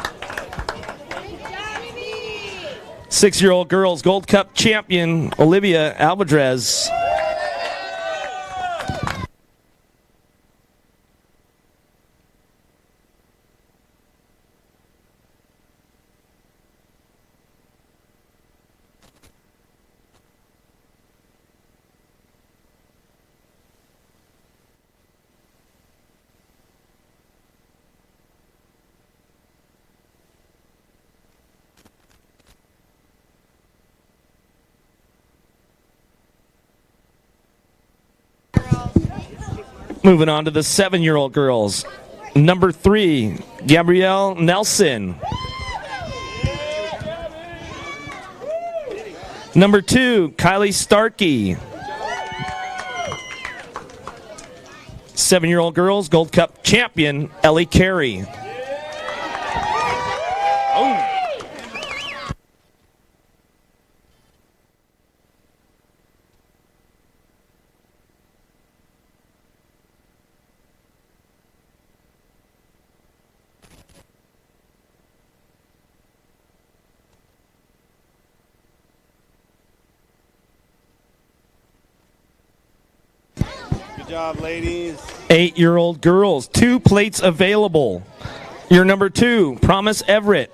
6-year-old girls, Gold Cup champion, Olivia Alvarez. Moving on to the 7-year-old girls. Number 3, Gabrielle Nelson. Number 2, Kylie Starkey. 7-year-old girls, Gold Cup champion, Ellie Carey. Oh. Good job, ladies. 8-year-old girls, 2 plates available. Your number 2, Promise Everett.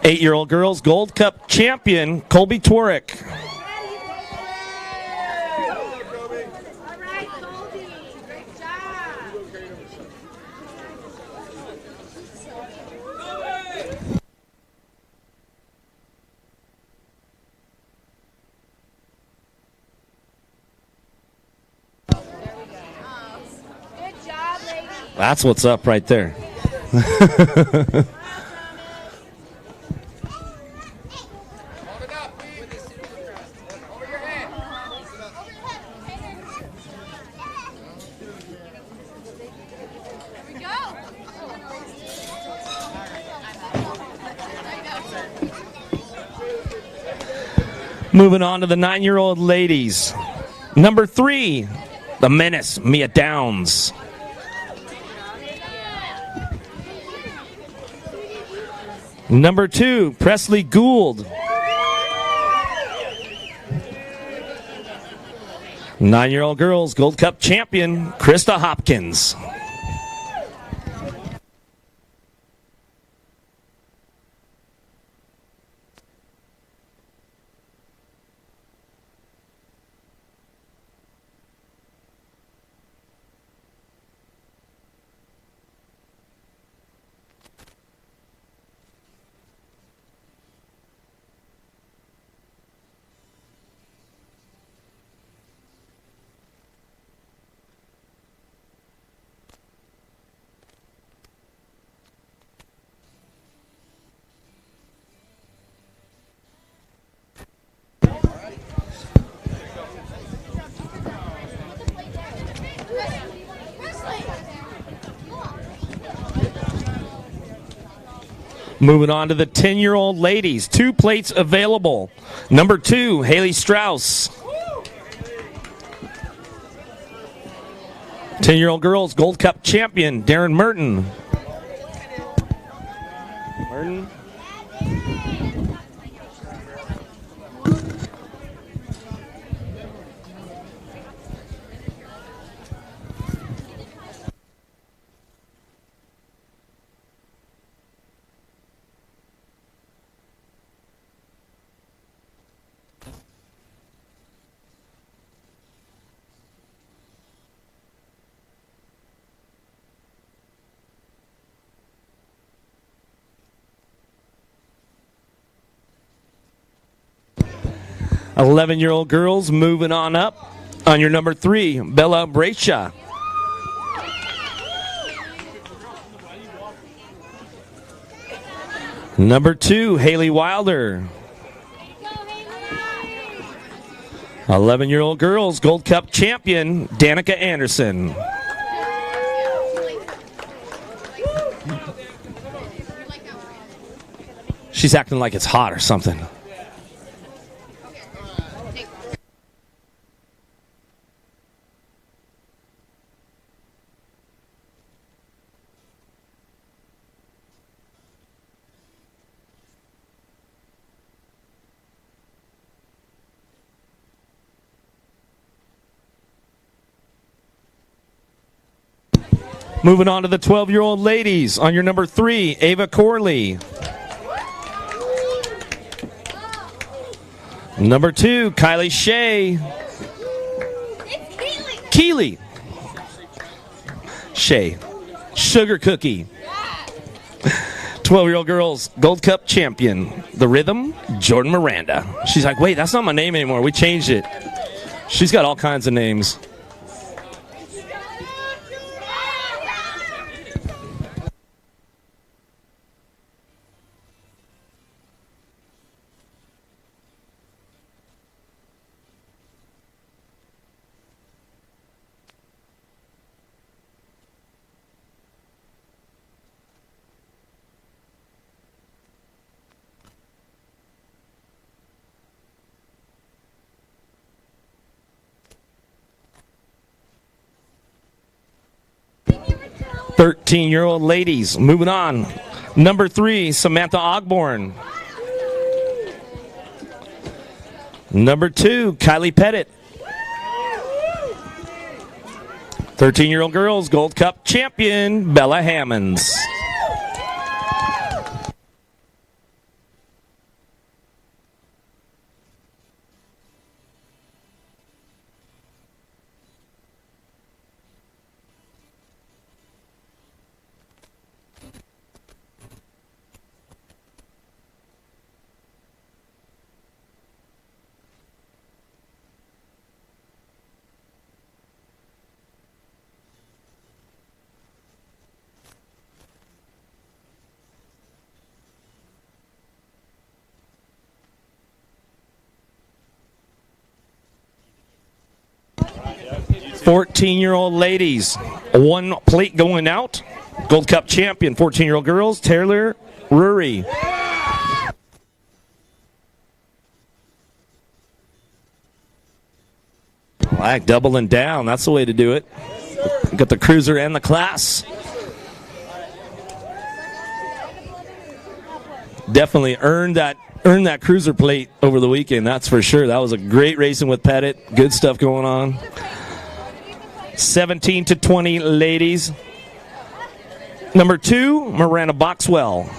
8-year-old girls, Gold Cup champion, Colby Tworick. All right, Colby. Great job. That's what's up right there. Moving on to the 9-year-old ladies. Number 3, the menace, Mia Downs. Number 2, Presley Gould. 9-year-old girls Gold Cup champion, Krista Hopkins. Moving on to the 10-year-old ladies. 2 plates available. Number 2, Haley Strauss. 10-year-old girls Gold Cup champion, Darren Merton. Merton. 11-year-old girls moving on up. On your number 3, Bella Bradshaw. Number 2, Haley Wilder. 11-year-old girls Gold Cup champion, Danica Anderson. She's acting like it's hot or something. Moving on to the 12-year-old ladies. On your number 3, Ava Corley. Number 2, Kylie Shea. Keeley. Shea. Sugar Cookie. 12-year-old girls, Gold Cup champion. The Rhythm, Jordan Miranda. She's like, wait, that's not my name anymore. We changed it. She's got all kinds of names. Thirteen-year-old ladies, moving on. Number 3, Samantha Ogborn. Number 2, Kylie Pettit. 13-year-old girls, Gold Cup champion, Bella Hammonds. 14-year-old ladies, one plate going out. Gold Cup champion, 14-year-old girls, Taylor Rury. Flag doubling down. That's the way to do it. Got the cruiser and the class. Definitely earned that cruiser plate over the weekend. That's for sure. That was a great racing with Pettit. Good stuff going on. 17 to 20 ladies. Number 2, Miranda Boxwell.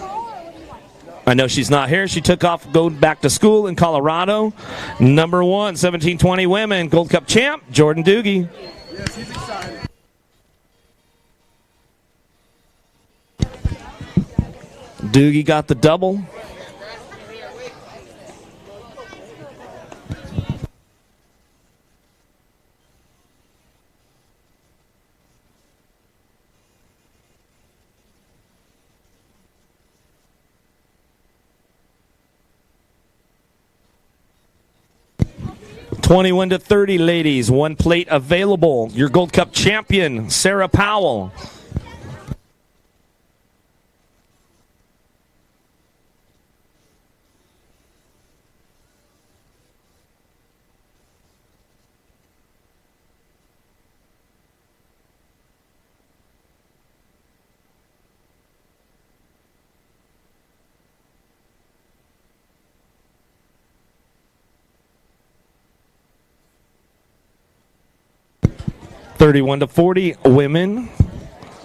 I know she's not here. She took off, go back to school in Colorado. Number 1, 17-20 women, Gold Cup champ, Jordan Doogie. Yes, he's excited. Doogie got the double. (21 to 30 ladies, one plate available. Your Gold Cup champion, Sarah Powell. (31 to 40 women,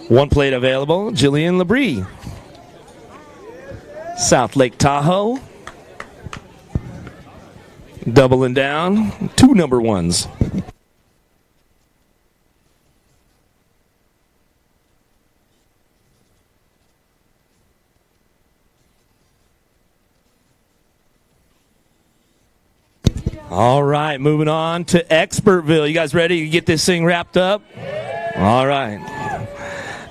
one plate available. Julian Labrie. South Lake Tahoe. Doubling down, 2 number 1s. All right, moving on to Expertville. You guys ready to get this thing wrapped up? All right.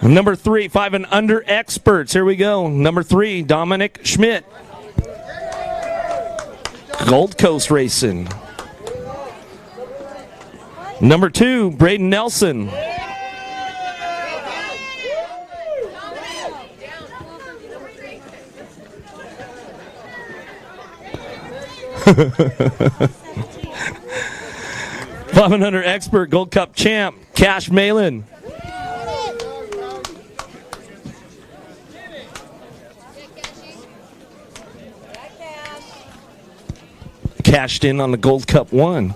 Number 3, 5 and under experts. Here we go. Number 3, Dominic Schmidt. Gold Coast Racing. Number 2, Braden Nelson. $500 expert Gold Cup champ, Cash Malin. Cashed in on the Gold Cup 1.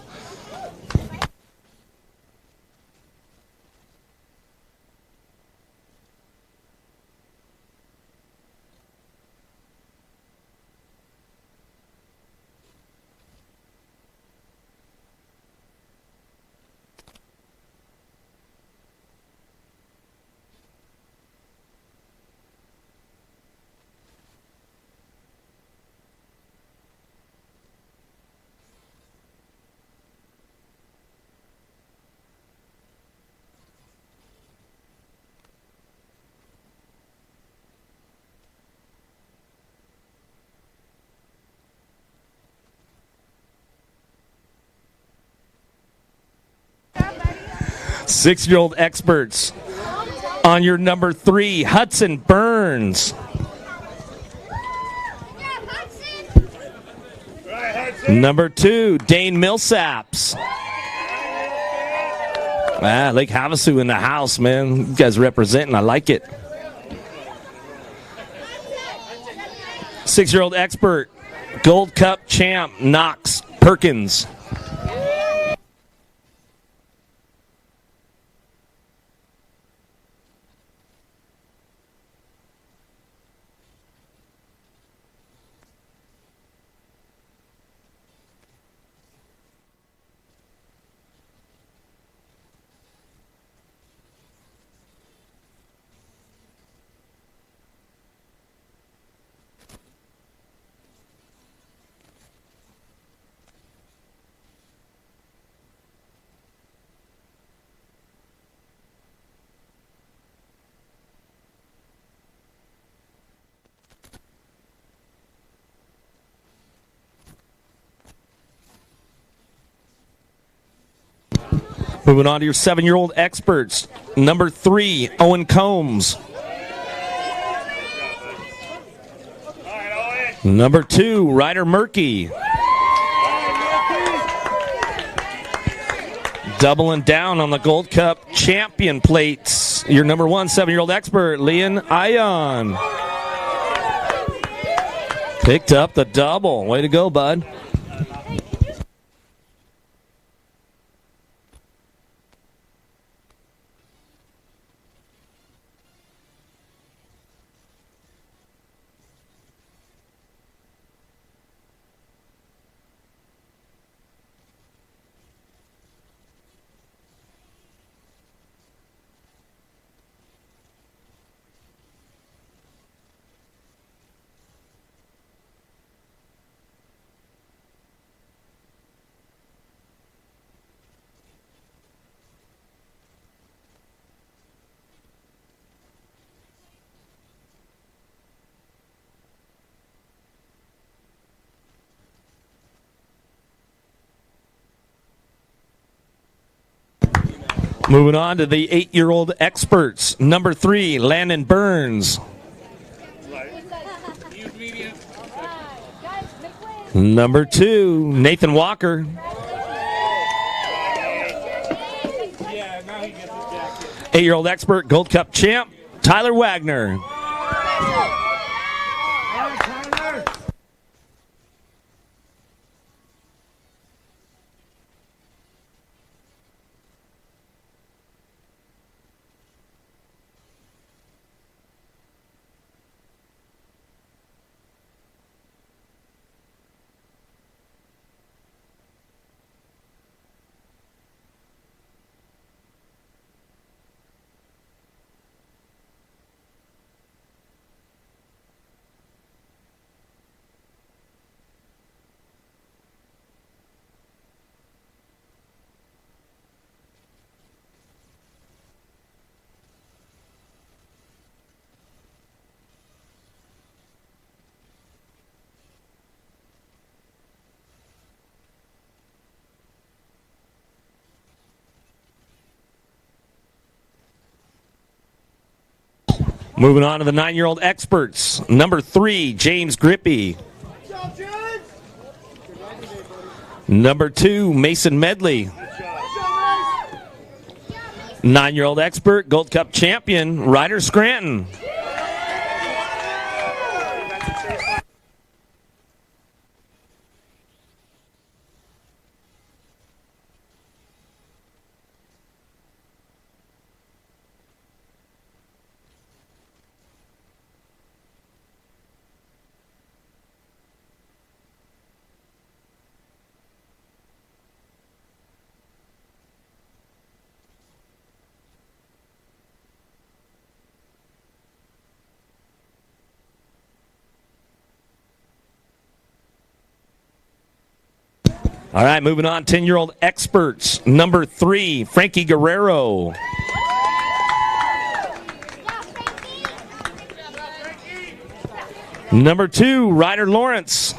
Six-year-old experts on your number 3, Hudson Burns. Number 2, Dane Millsaps. Lake Havasu in the house, man. You guys representing. I like it. 6-year-old expert, Gold Cup champ, Knox Perkins. Moving on to your 7-year-old experts. Number 3, Owen Combs. Number 2, Ryder Murky. Doubling down on the Gold Cup champion plates. Your number 1 7-year-old expert, Leon Ion. Picked up the double. Way to go, bud. Moving on to the 8-year-old experts. Number 3, Landon Burns. Number 2, Nathan Walker. Yeah, now he gets his jacket. 8-year-old expert, Gold Cup champ, Tyler Wagner. Moving on to the 9-year-old experts. Number 3, James Grippy. Number 2, Mason Medley. 9-year-old expert, Gold Cup champion, Ryder Scranton. All right, moving on, 10-year-old experts. Number 3, Frankie Guerrero. Number 2, Ryder Lawrence.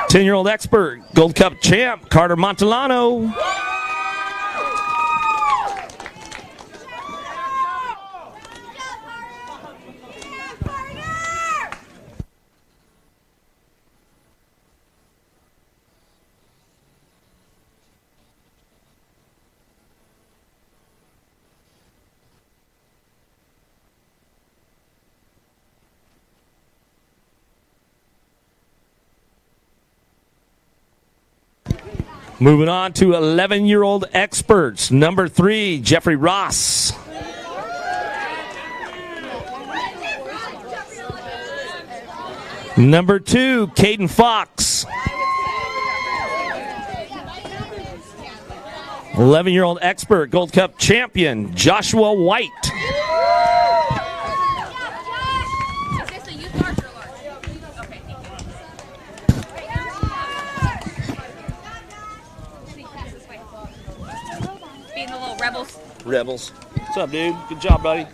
Ten-year-old expert, Gold Cup champ, Carter Montellano. Moving on to 11-year-old experts. Number 3, Jeffrey Ross. Number 2, Caden Fox. 11-year-old expert, Gold Cup champion, Joshua White. Rebels. What's up, dude? Good job, buddy.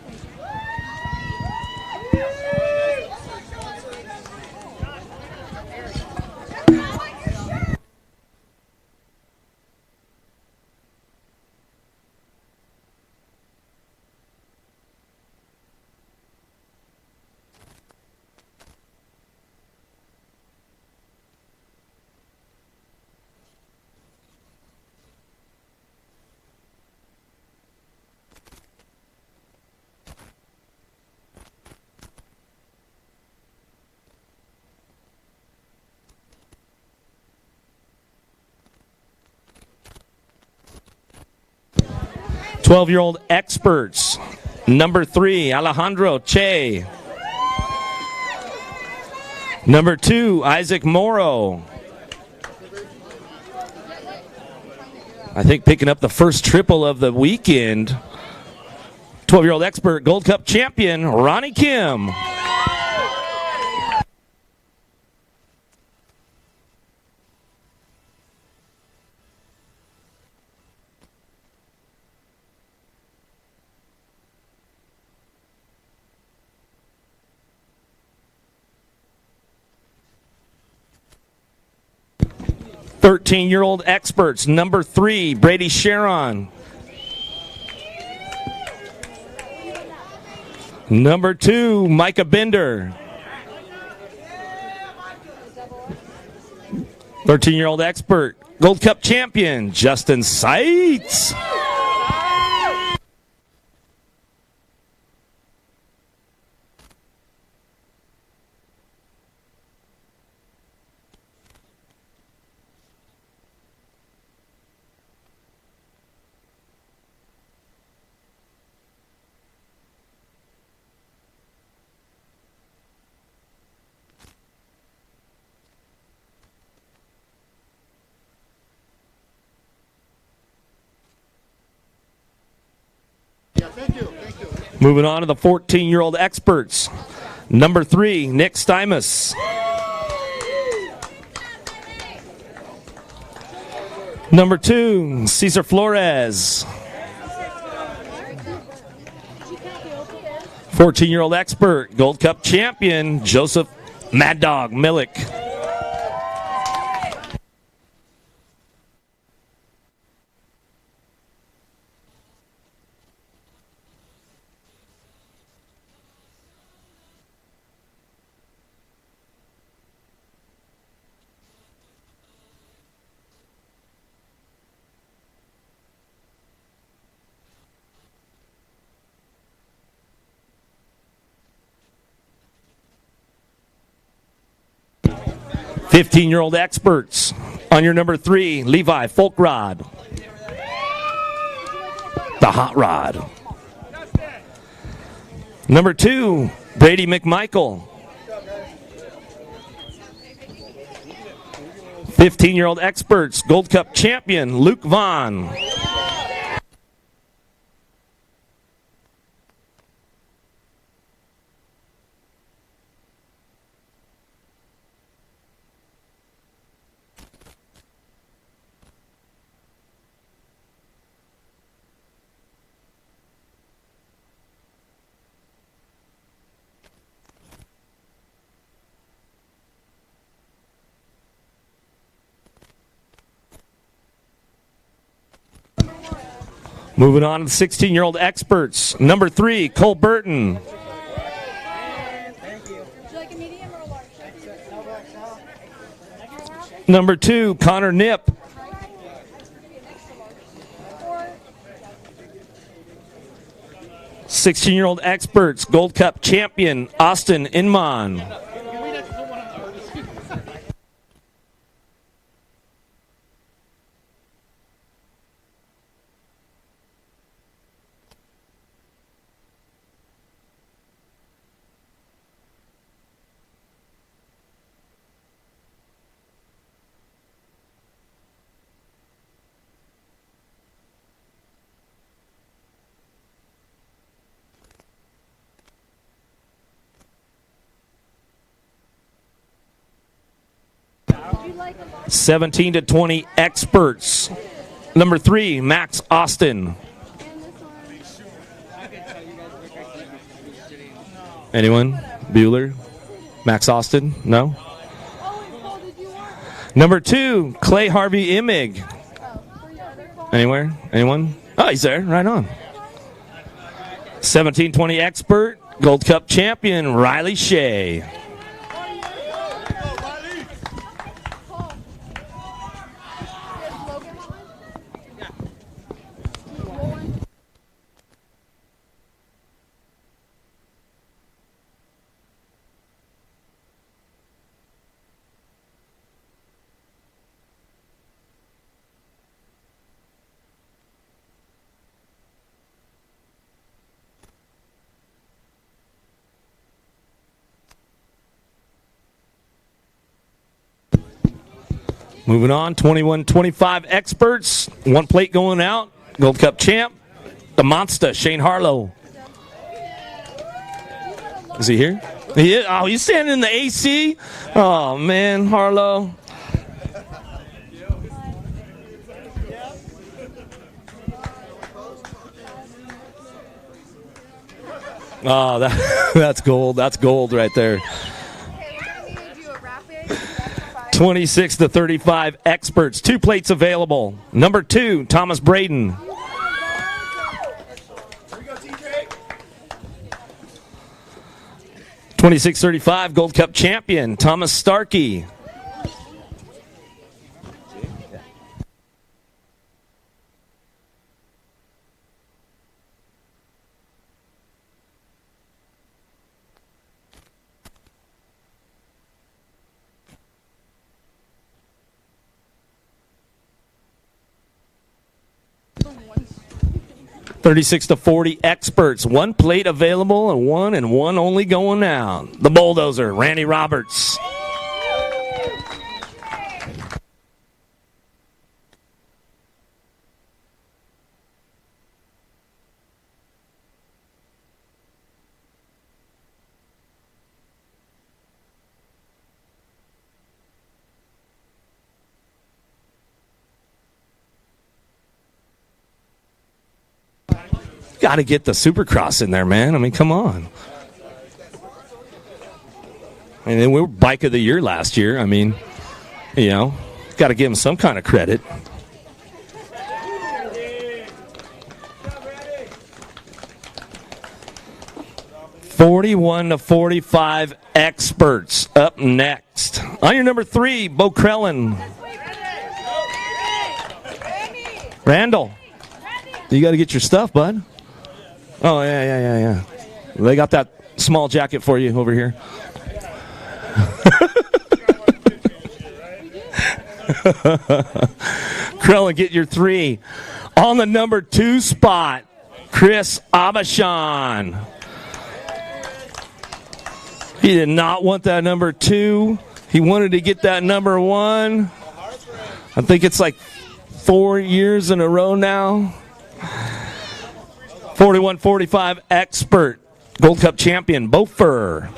12-year-old experts. Number 3, Alejandro Che. Number 2, Isaac Morrow. I think picking up the first triple of the weekend. 12-year-old expert, Gold Cup champion, Ronnie Kim. Thirteen-year-old experts, number 3, Brady Sharon. Number 2, Micah Bender. 13-year-old expert, Gold Cup champion, Justin Seitz. Moving on to the 14-year-old experts. Number 3, Nick Stymus. Number 2, Cesar Flores. 14-year-old expert, Gold Cup champion, Joseph Mad Dog Millick. Fifteen-year-old experts. On your number 3, Levi Folkrod. The Hot Rod. Number 2, Brady McMichael. 15-year-old experts, Gold Cup champion, Luke Vaughn. Moving on to the 16-year-old experts. Number 3, Cole Burton. Would you like a medium or a large? Number 2, Connor Nip. 16-year-old experts, Gold Cup champion, Austin Inman. Would you like a large? 17 to 20 experts. Number 3, Max Austin. And this one? Anyone? Bueller? Max Austin? No? Oh, and Cole, did you want? Number 2, Clay Harvey Imig. Oh, for your other Cole? Anywhere? Anyone? Oh, he's there. Right on. 17-20 expert, Gold Cup champion, Riley Shea. Cole. Does Logan want one? Yeah. You want one? Moving on, 21-25 experts. One plate going out. Gold Cup champ, the monster, Shane Harlow. Is he here? He is? Oh, he's standing in the AC? Oh, man, Harlow. Oh, that's gold. That's gold right there. 26-35 experts. 2 plates available. Number 2, Thomas Brayden. 26-35 Gold Cup champion, Thomas Starkey. $36-40 experts. 1 plate available and one only going out. The bulldozer, Randy Roberts. Got to get the Supercross in there, man. I mean, come on. I mean, we were Bike of the Year last year. I mean, you know, got to give him some kind of credit. $41-45 experts up next. On your number 3, Bo Krellin. Randall, you got to get your stuff, bud. Oh, yeah. They got that small jacket for you over here. Krellin, get your 3. On the number 2 spot, Chris Abashan. He did not want that number 2. He wanted to get that number 1. I think it's like 4 years in a row now. 41-45 expert, Gold Cup champion, Beaufort.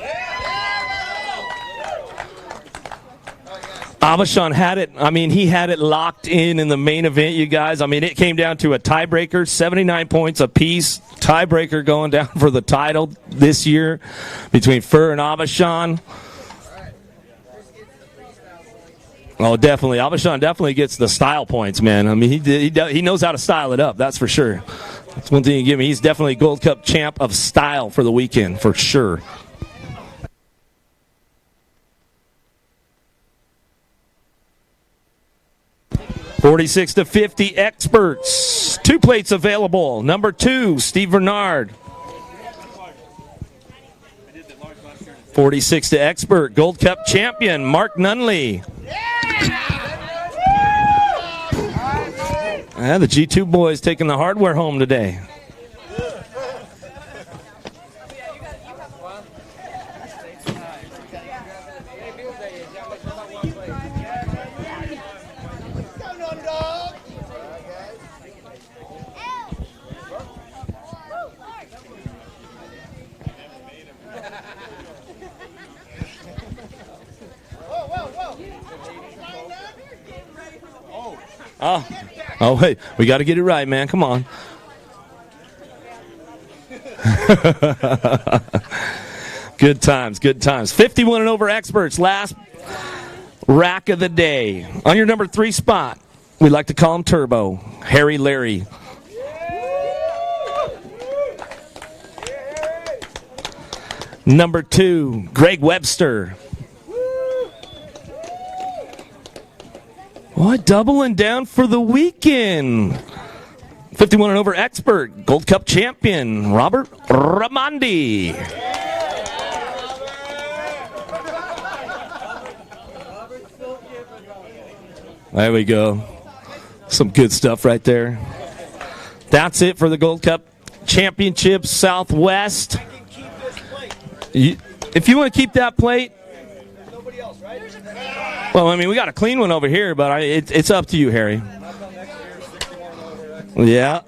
Abashan had it. I mean, he had it locked in the main event, you guys. I mean, it came down to a tiebreaker, 79 points apiece. Tiebreaker going down for the title this year between Fur and Abashan. Oh, definitely. Abashan definitely gets the style points, man. I mean, he knows how to style it up, that's for sure. That's one thing you give me. He's definitely Gold Cup champ of style for the weekend, for sure. $46-50 experts. 2 plates available. Number 2, Steve Bernard. 46 to expert. Gold Cup champion, Mark Nunley. The G2 boys taking the hardware home today. Oh, wait, we got to get it right, man. Come on. Good times. 51 and over experts. Last rack of the day. On your number 3 spot, we like to call him Turbo, Harry Larry. Number 2, Greg Webster. What? Doubling down for the weekend. 51 and over expert, Gold Cup champion, Robert Ramondi. There we go. Some good stuff right there. That's it for the Gold Cup Championship Southwest. If you want to keep that plate, Well, I mean, we got a clean one over here, but it's up to you, Harry. Yeah.